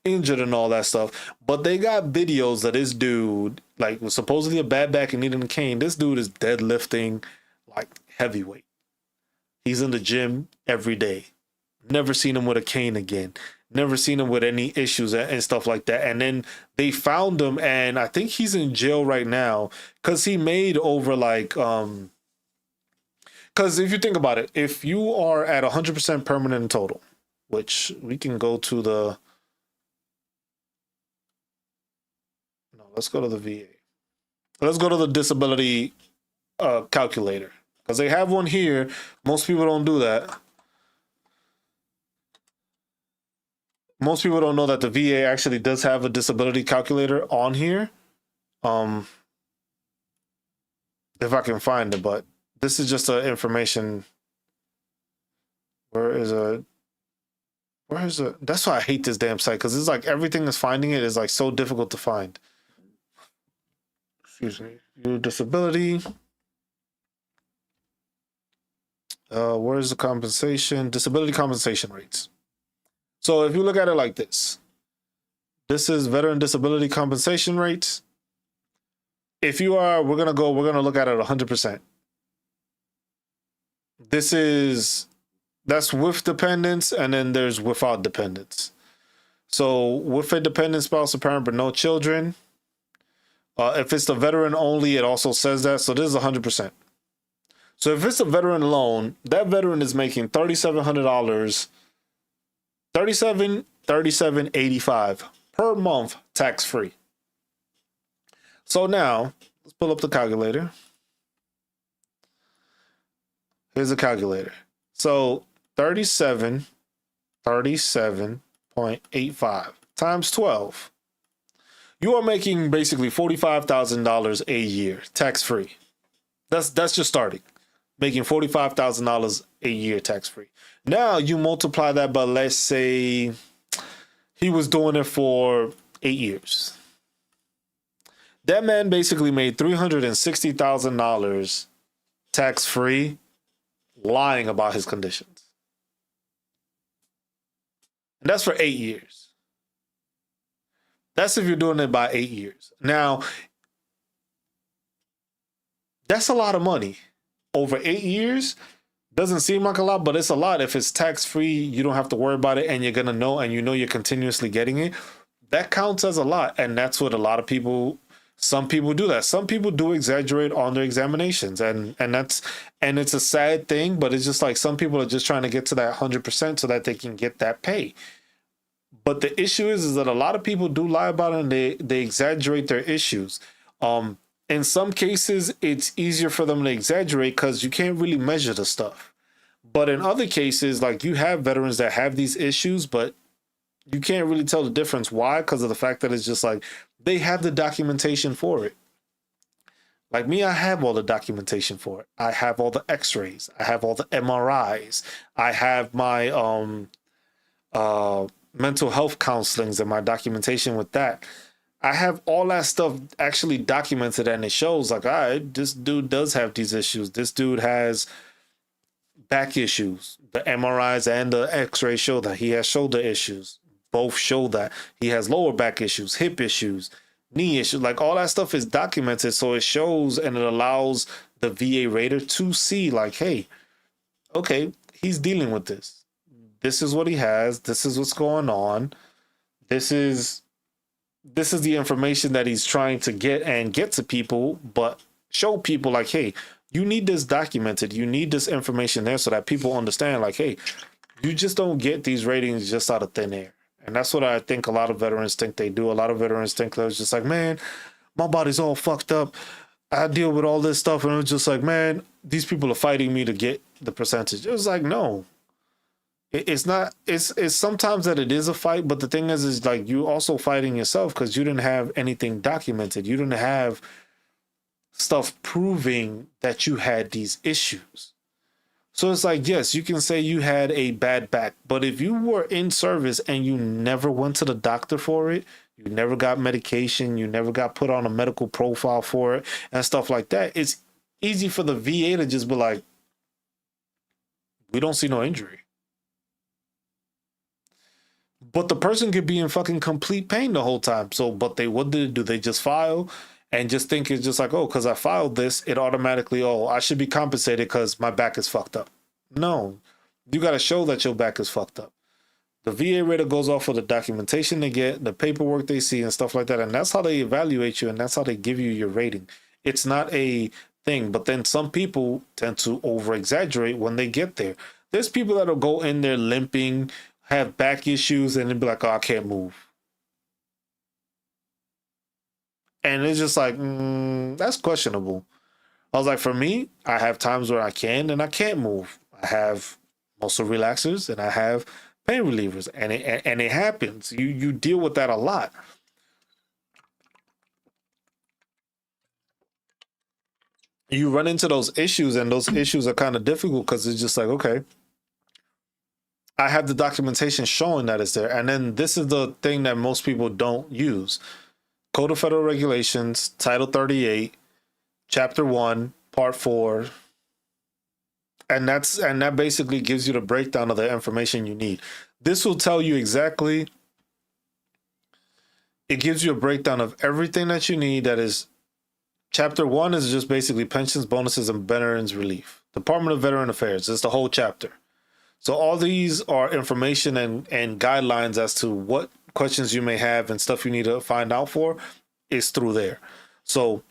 injured and all that stuff. But they got videos of this dude, like, was supposedly a bad back and needing a cane. This dude is deadlifting like heavyweight. He's in the gym every day. Never seen him with a cane again. Never seen him with any issues and stuff like that. And then they found him, and I think he's in jail right now because he made over like because if you think about it, if you are at 100% permanent and total, which we can go to let's go to the VA. Let's go to the disability calculator, because they have one here. Most people don't do that. Most people don't know that the VA actually does have a disability calculator on here. If I can find it, but this is just information. Where is a that's why I hate this damn site, because it's like everything is finding it is like so difficult to find. Excuse me. Your disability. Where's the compensation? Disability compensation rates. So if you look at it like this is veteran disability compensation rates. If you are, we're gonna look at it 100%. That's with dependents, and then there's without dependents. So with a dependent spouse or parent but no children, if it's the veteran only, it also says that. So this is 100%. So if it's a veteran alone, that veteran is making $3,700, $37.85 per month tax free. So now let's pull up the calculator. Here's the calculator. So 37.85 times 12. You are making basically $45,000 a year tax free. That's just starting. Making $45,000 a year tax free. Now you multiply that by, let's say he was doing it for 8 years. That man basically made $360,000 tax free, lying about his conditions. And that's for 8 years. That's if you're doing it by 8 years. Now, that's a lot of money. Over 8 years, doesn't seem like a lot, but it's a lot. If it's tax free, you don't have to worry about it, and you're gonna know, and you know you're continuously getting it. That counts as a lot, and that's what a lot of people. Some people do that. Some people do exaggerate on their examinations, and it's a sad thing, but it's just like some people are just trying to get to that 100% so that they can get that pay. But the issue is that a lot of people do lie about it, and they exaggerate their issues. In some cases, it's easier for them to exaggerate because you can't really measure the stuff. But in other cases, like you have veterans that have these issues, but you can't really tell the difference. Why? Because of the fact that it's just like they have the documentation for it. Like me, I have all the documentation for it. I have all the x-rays. I have all the MRIs. I have my mental health counselings and my documentation with that. I have all that stuff actually documented, and it shows like, all right, this dude does have these issues. This dude has back issues. The MRIs and the x-rays show that he has shoulder issues. Both show that he has lower back issues, hip issues, knee issues. Like all that stuff is documented, so it shows and it allows the VA rater to see like, hey, okay, he's dealing with this. This is what he has. This is what's going on. This is the information that he's trying to get to people, but show people like, hey, you need this documented. You need this information there so that people understand like, hey, you just don't get these ratings just out of thin air. And that's what I think a lot of veterans think they do. A lot of veterans think they're just like, man, my body's all fucked up. I deal with all this stuff. And it's just like, man, these people are fighting me to get the percentage. It was like, no. It's not. It's sometimes that it is a fight, but the thing is like you also fighting yourself because you didn't have anything documented. You didn't have stuff proving that you had these issues. So it's like, yes, you can say you had a bad back, but if you were in service and you never went to the doctor for it, you never got medication, you never got put on a medical profile for it and stuff like that, it's easy for the VA to just be like, we don't see no injury. But the person could be in fucking complete pain the whole time. So, but what did they do? They just file and just think it's just like, oh, because I filed this, it automatically, oh, I should be compensated because my back is fucked up. No, you got to show that your back is fucked up. The VA rater goes off of the documentation they get, the paperwork they see and stuff like that. And that's how they evaluate you. And that's how they give you your rating. It's not a thing. But then some people tend to over exaggerate when they get there. There's people that'll go in there limping, have back issues, and then be like, oh, I can't move. And it's just like, that's questionable. I was like, for me, I have times where I can and I can't move. I have muscle relaxers and I have pain relievers, and it happens. You deal with that a lot. You run into those issues, and those issues are kind of difficult because it's just like, okay, I have the documentation showing that it's there. And then this is the thing that most people don't use. Code of Federal Regulations, Title 38, Chapter 1, Part 4. And that basically gives you the breakdown of the information you need. This will tell you exactly, it gives you a breakdown of everything that you need. That is, Chapter 1 is just basically pensions, bonuses, and veterans relief. Department of Veteran Affairs is the whole chapter. So all these are information and guidelines as to what questions you may have and stuff you need to find out for is through there. So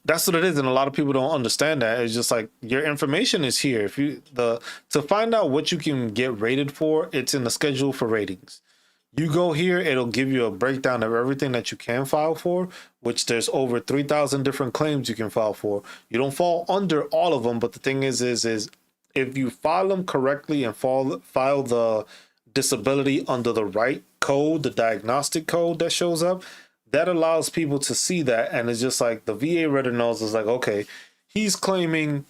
that's what it is, and a lot of people don't understand that. It's just like, your information is here. If you to find out what you can get rated for, it's in the schedule for ratings. You go here, it'll give you a breakdown of everything that you can file for, which there's over 3,000 different claims you can file for. You don't fall under all of them, but the thing is if you file them correctly and file the disability under the right code, the diagnostic code that shows up, that allows people to see that. And it's just like, the VA Reddit knows, is like, okay, he's claiming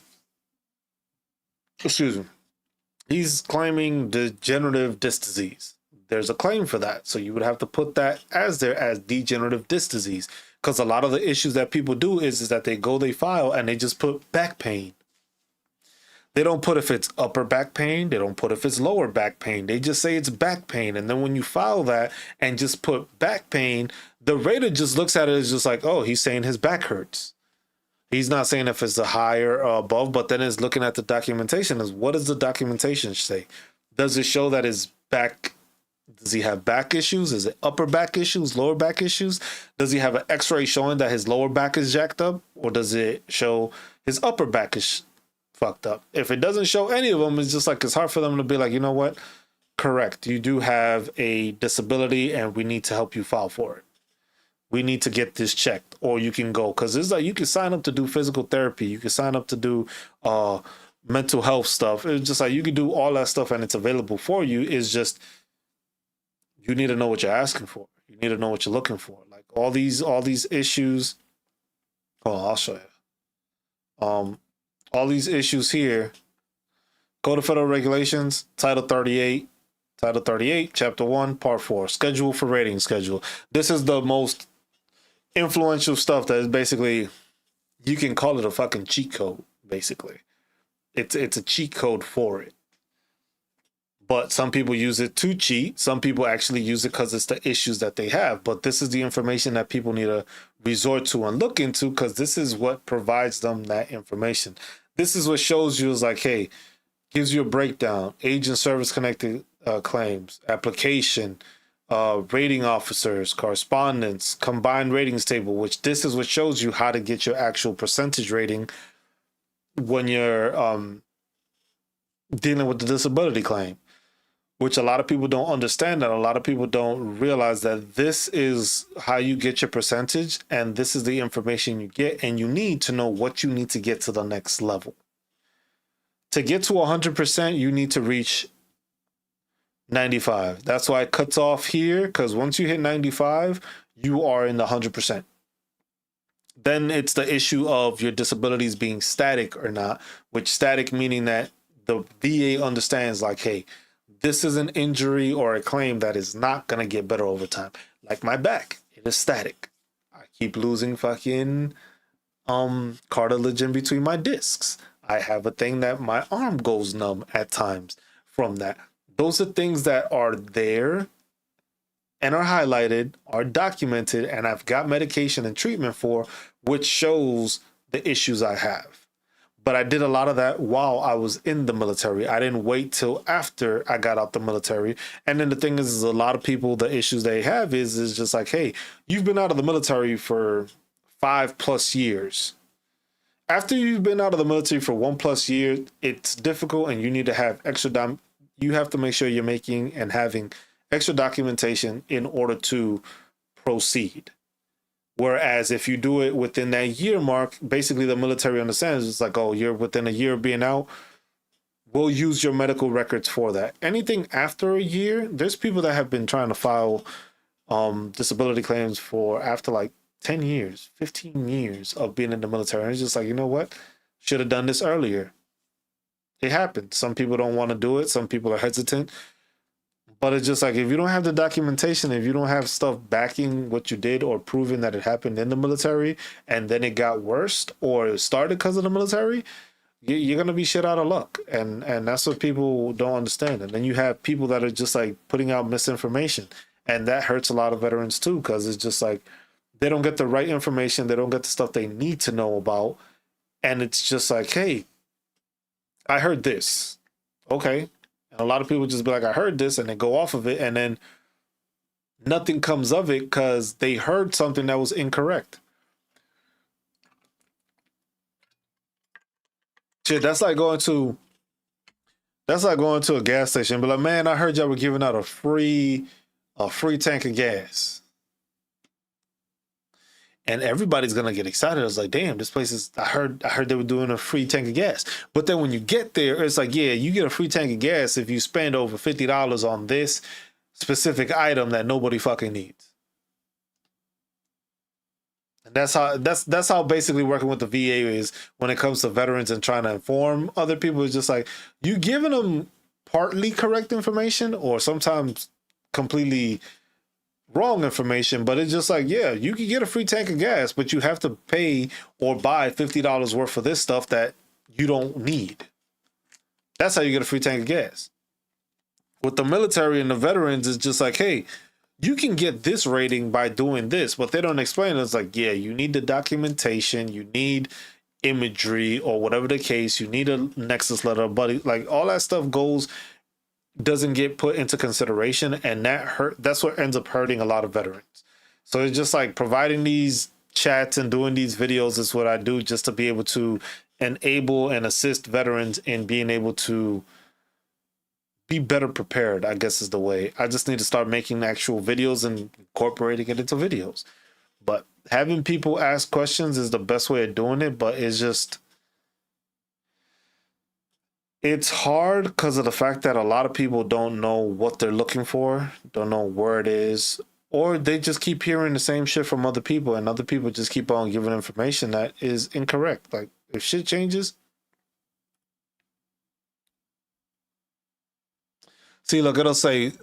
degenerative disc disease. There's a claim for that. So you would have to put that as there as degenerative disc disease. Because a lot of the issues that people do is that they file and they just put back pain. They don't put if it's upper back pain. They don't put if it's lower back pain. They just say it's back pain. And then when you file that and just put back pain, the rater just looks at it as just like, oh, he's saying his back hurts. He's not saying if it's a higher or above, but then it's looking at the documentation. Is what does the documentation say? Does it show that his back, does he have back issues? Is it upper back issues, lower back issues? Does he have an x-ray showing that his lower back is jacked up? Or does it show his upper back is fucked up? If it doesn't show any of them, it's just like, it's hard for them to be like, you know what? Correct. You do have a disability and we need to help you file for it. We need to get this checked, or you can go. Because it's like, you can sign up to do physical therapy. You can sign up to do mental health stuff. It's just like, you can do all that stuff and it's available for you. It's just, you need to know what you're asking for. You need to know what you're looking for. Like all these issues. Oh, I'll show you. All these issues here. Code of Federal Regulations, Title 38, Chapter 1, Part 4, Schedule for Rating Schedule. This is the most influential stuff that is basically, you can call it a fucking cheat code, basically. It's a cheat code for it. But some people use it to cheat. Some people actually use it because it's the issues that they have. But this is the information that people need to resort to and look into, because this is what provides them that information. This is what shows you is like, hey, gives you a breakdown, age and service connected claims, application, rating officers, correspondence, combined ratings table, which this is what shows you how to get your actual percentage rating when you're dealing with the disability claim, which a lot of people don't understand, and a lot of people don't realize that this is how you get your percentage, and this is the information you get, and you need to know what you need to get to the next level. To get to 100%, you need to reach 95. That's why it cuts off here, because once you hit 95, you are in the 100%. Then it's the issue of your disabilities being static or not, which static meaning that the VA understands like, hey, this is an injury or a claim that is not going to get better over time. Like my back, it is static. I keep losing fucking cartilage in between my discs. I have a thing that my arm goes numb at times from that. Those are things that are there and are highlighted, are documented, and I've got medication and treatment for, which shows the issues I have. But I did a lot of that while I was in the military. I didn't wait till after I got out the military. And then the thing is a lot of people, the issues they have is just like, hey, you've been out of the military for 5+ years. After you've been out of the military for 1+ year, it's difficult, and you need to have extra you have to make sure you're making and having extra documentation in order to proceed. Whereas if you do it within that year mark, basically the military understands it's like, oh, you're within a year of being out, we'll use your medical records for that. Anything after a year, there's people that have been trying to file disability claims for after like 10 years, 15 years of being in the military. And it's just like, you know what? Should have done this earlier. It happens. Some people don't want to do it. Some people are hesitant. But it's just like, if you don't have the documentation, if you don't have stuff backing what you did or proving that it happened in the military and then it got worse or it started because of the military, you're gonna be shit out of luck. And that's what people don't understand. And then you have people that are just like putting out misinformation, and that hurts a lot of veterans too, because it's just like they don't get the right information, they don't get the stuff they need to know about, and it's just like, hey, I heard this. Okay. And a lot of people just be like, I heard this, and they go off of it, and then nothing comes of it because they heard something that was incorrect. Shit, that's like going to a gas station, but like, man, I heard y'all were giving out a free tank of gas. And everybody's gonna get excited. I was like, damn, this place is, I heard they were doing a free tank of gas. But then when you get there, it's like, yeah, you get a free tank of gas if you spend over $50 on this specific item that nobody fucking needs. And that's how basically working with the VA is when it comes to veterans and trying to inform other people. It's just like, you giving them partly correct information or sometimes completely wrong information, but it's just like, yeah, you can get a free tank of gas, but you have to pay or buy $50 worth of this stuff that you don't need. That's how you get a free tank of gas. With the military and the veterans, it's just like, hey, you can get this rating by doing this, but they don't explain it. It's like, yeah, you need the documentation, you need imagery or whatever the case, you need a nexus letter, buddy. Like all that stuff doesn't get put into consideration, and that's what ends up hurting a lot of veterans. So it's just like providing these chats and doing these videos is what I do, just to be able to enable and assist veterans in being able to be better prepared, I guess is the way. I just need to start making actual videos and incorporating it into videos. But having people ask questions is the best way of doing it, but it's hard because of the fact that a lot of people don't know what they're looking for, don't know where it is, or they just keep hearing the same shit from other people, and other people just keep on giving information that is incorrect. Like, if shit changes, see, look, it'll say,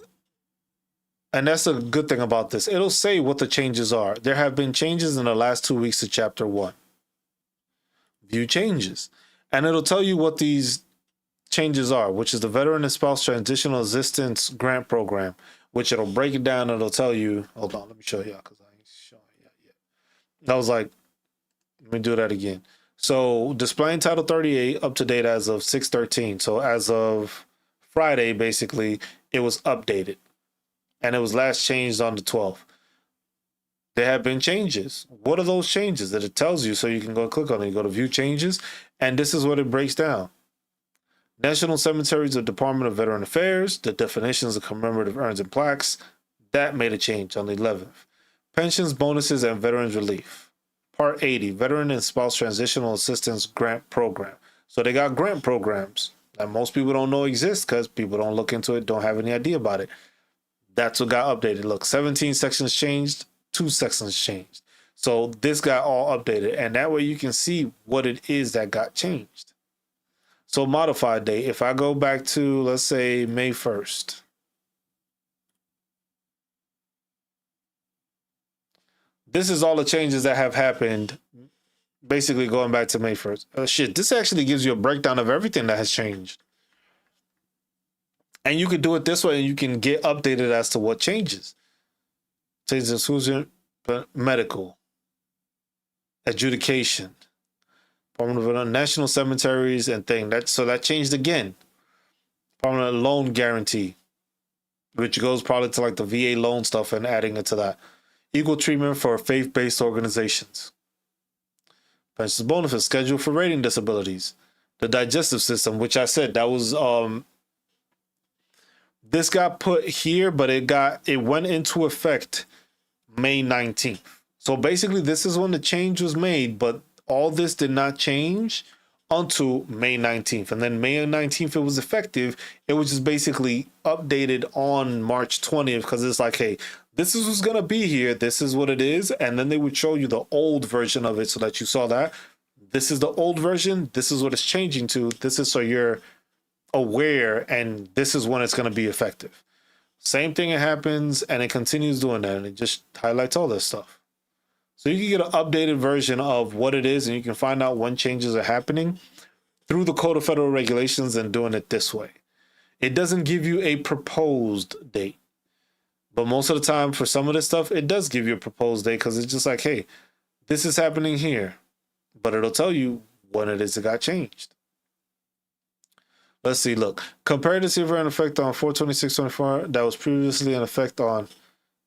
and that's a good thing about this, it'll say what the changes are. There have been changes in the last 2 weeks of Chapter 1. View changes. And it'll tell you what these changes are, which is the Veteran and Spouse Transitional Assistance Grant Program, which it'll break it down and it'll tell you, hold on, let me show y'all because I ain't showing y'all yet. I was like, let me do that again. So displaying Title 38 up to date as of 6/13. So as of Friday, basically, it was updated. And it was last changed on the 12th. There have been changes. What are those changes? That it tells you, so you can go click on it. You go to View Changes, and this is what it breaks down. National Cemeteries of Department of Veteran Affairs, the definitions of commemorative urns and plaques, that made a change on the 11th. Pensions, bonuses, and veterans relief. Part 80, Veteran and Spouse Transitional Assistance Grant Program. So they got grant programs that most people don't know exist because people don't look into it, don't have any idea about it. That's what got updated. Look, 17 sections changed, 2 sections changed. So this got all updated, and that way you can see what it is that got changed. So modified date, if I go back to, let's say, May 1st. This is all the changes that have happened, basically going back to May 1st. Shit, this actually gives you a breakdown of everything that has changed. And you can do it this way, and you can get updated as to what changes. Changes who's in medical, adjudication, permanent national cemeteries and thing. So that changed again. Permanent loan guarantee, which goes probably to like the VA loan stuff and adding it to that. Equal treatment for faith-based organizations. Pensions bonuses, schedule for rating disabilities. The digestive system, which I said that was this got put here, but it went into effect May 19th. So basically this is when the change was made, but all this did not change until May 19th. And then May 19th, it was effective. It was just basically updated on March 20th because it's like, hey, this is what's going to be here. This is what it is. And then they would show you the old version of it so that you saw that. This is the old version. This is what it's changing to. This is so you're aware, and this is when it's going to be effective. Same thing happens, and it continues doing that, and it just highlights all this stuff. So you can get an updated version of what it is, and you can find out when changes are happening through the Code of Federal Regulations and doing it this way. It doesn't give you a proposed date. But most of the time, for some of this stuff, it does give you a proposed date because it's just like, hey, this is happening here. But it'll tell you when it is it got changed. Let's see, look. Compared to silver in effect on 4/26/24 that was previously in effect on...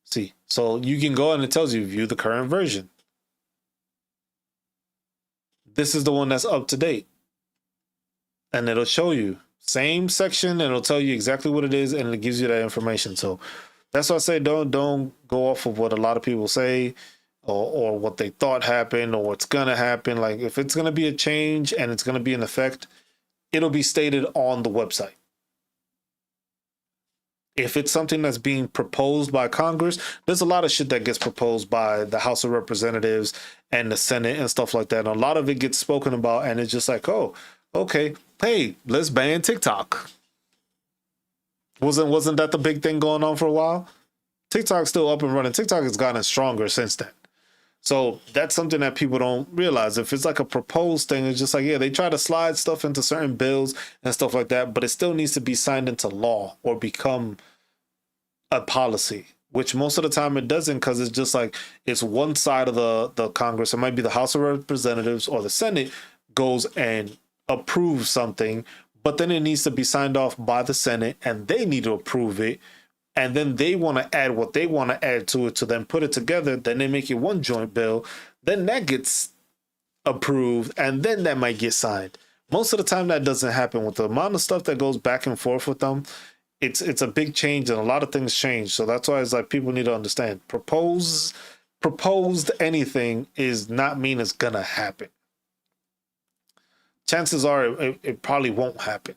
See, so you can go and it tells you, view the current version. This is the one that's up to date. And it'll show you. Same section, and it'll tell you exactly what it is, and it gives you that information. So that's why I say don't go off of what a lot of people say or what they thought happened or what's going to happen. Like, if it's going to be a change and it's going to be in effect, it'll be stated on the website. If it's something that's being proposed by Congress, there's a lot of shit that gets proposed by the House of Representatives and the Senate and stuff like that. And a lot of it gets spoken about, and it's just like, oh, okay, hey, let's ban TikTok. Wasn't that the big thing going on for a while? TikTok's still up and running. TikTok has gotten stronger since then. So that's something that people don't realize. If it's like a proposed thing, it's just like, yeah, they try to slide stuff into certain bills and stuff like that, but it still needs to be signed into law or become a policy, which most of the time it doesn't, because it's just like it's one side of the Congress. It might be the House of Representatives or the Senate goes and approves something, but then it needs to be signed off by the Senate and they need to approve it. And then they want to add what they want to add to it to then put it together. Then they make it one joint bill. Then that gets approved and then that might get signed. Most of the time that doesn't happen. With the amount of stuff that goes back and forth with them, it's a big change and a lot of things change. So that's why it's like people need to understand proposed anything is not mean it's gonna happen. Chances are it probably won't happen.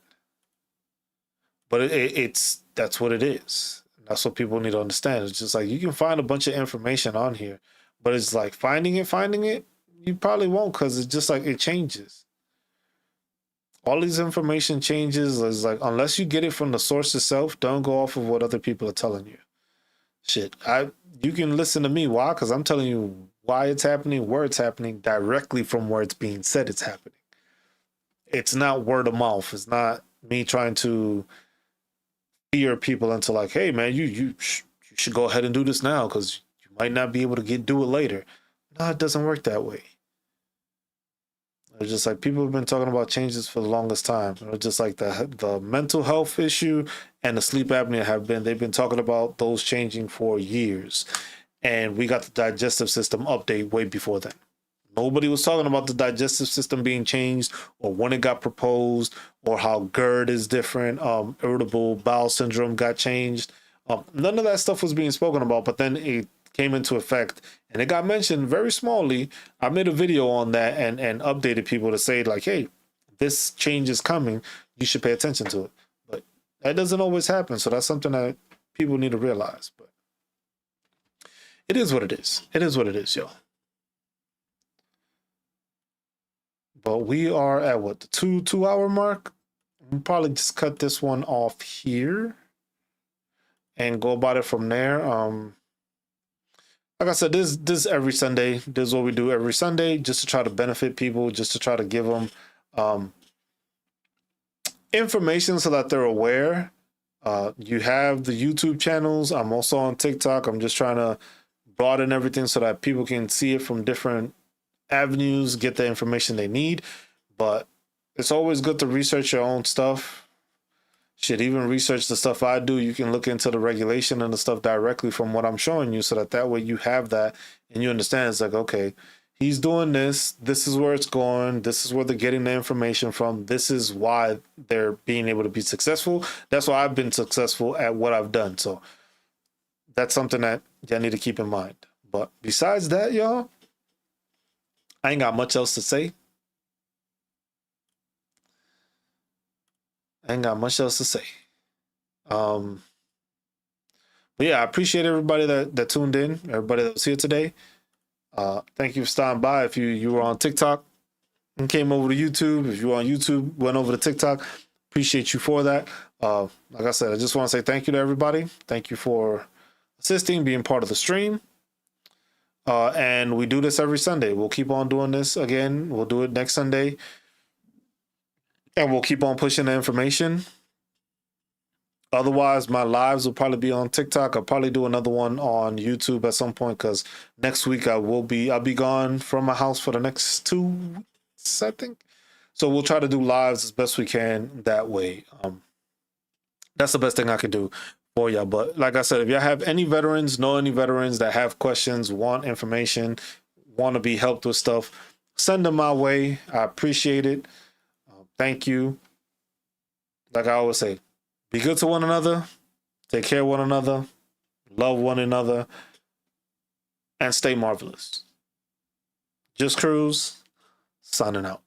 But it's that's what it is. That's what people need to understand. It's just like you can find a bunch of information on here, but it's like finding it, you probably won't, because it's just like it changes. All these information changes. Is like, unless you get it from the source itself, don't go off of what other people are telling you. Shit, you can listen to me. Why? Because I'm telling you why it's happening, where it's happening, directly from where it's being said it's happening. It's not word of mouth. It's not me trying to fear people into like, hey man, you should go ahead and do this now because you might not be able to do it later. No, it doesn't work that way. It's just like people have been talking about changes for the longest time. It's just like the mental health issue and the sleep apnea they've been talking about those changing for years. And we got the digestive system update way before then. Nobody was talking about the digestive system being changed or when it got proposed or how GERD is different. Irritable bowel syndrome got changed. None of that stuff was being spoken about, but then it came into effect and it got mentioned very smallly. I made a video on that and updated people to say like, hey, this change is coming. You should pay attention to it. But that doesn't always happen. So that's something that people need to realize. But it is what it is. It is what it is, y'all. But we are at what, the two hour mark? We'll probably just cut this one off here and go about it from there. Like I said, this every Sunday. This is what we do every Sunday, just to try to benefit people, just to try to give them information so that they're aware. You have the YouTube channels. I'm also on TikTok. I'm just trying to broaden everything so that people can see it from different avenues, get the information they need. But it's always good to research your own stuff. Shit, even research the stuff I do. You can look into the regulation and the stuff directly from what I'm showing you, so that way you have that and you understand. It's like, okay, he's doing this. This is where it's going. This is where they're getting the information from. This is why they're being able to be successful. That's why I've been successful at what I've done. So that's something that y'all need to keep in mind. But besides that, y'all, I ain't got much else to say. But yeah, I appreciate everybody that tuned in, everybody that was here today. Thank you for stopping by. If you were on TikTok and came over to YouTube, if you were on YouTube, went over to TikTok, appreciate you for that. Like I said, I just want to say thank you to everybody. Thank you for assisting, being part of the stream. And we do this every Sunday. We'll keep on doing this again. We'll do it next Sunday. And we'll keep on pushing the information. Otherwise, my lives will probably be on TikTok. I'll probably do another one on YouTube at some point, because next week I'll be gone from my house for the next 2 weeks, I think. So we'll try to do lives as best we can that way. That's the best thing I can do for y'all. But like I said, if y'all have any veterans, know any veterans that have questions, want information, want to be helped with stuff, send them my way. I appreciate it. Thank you. Like I always say, be good to one another, take care of one another, love one another, and stay marvelous. Just Cruz, signing out.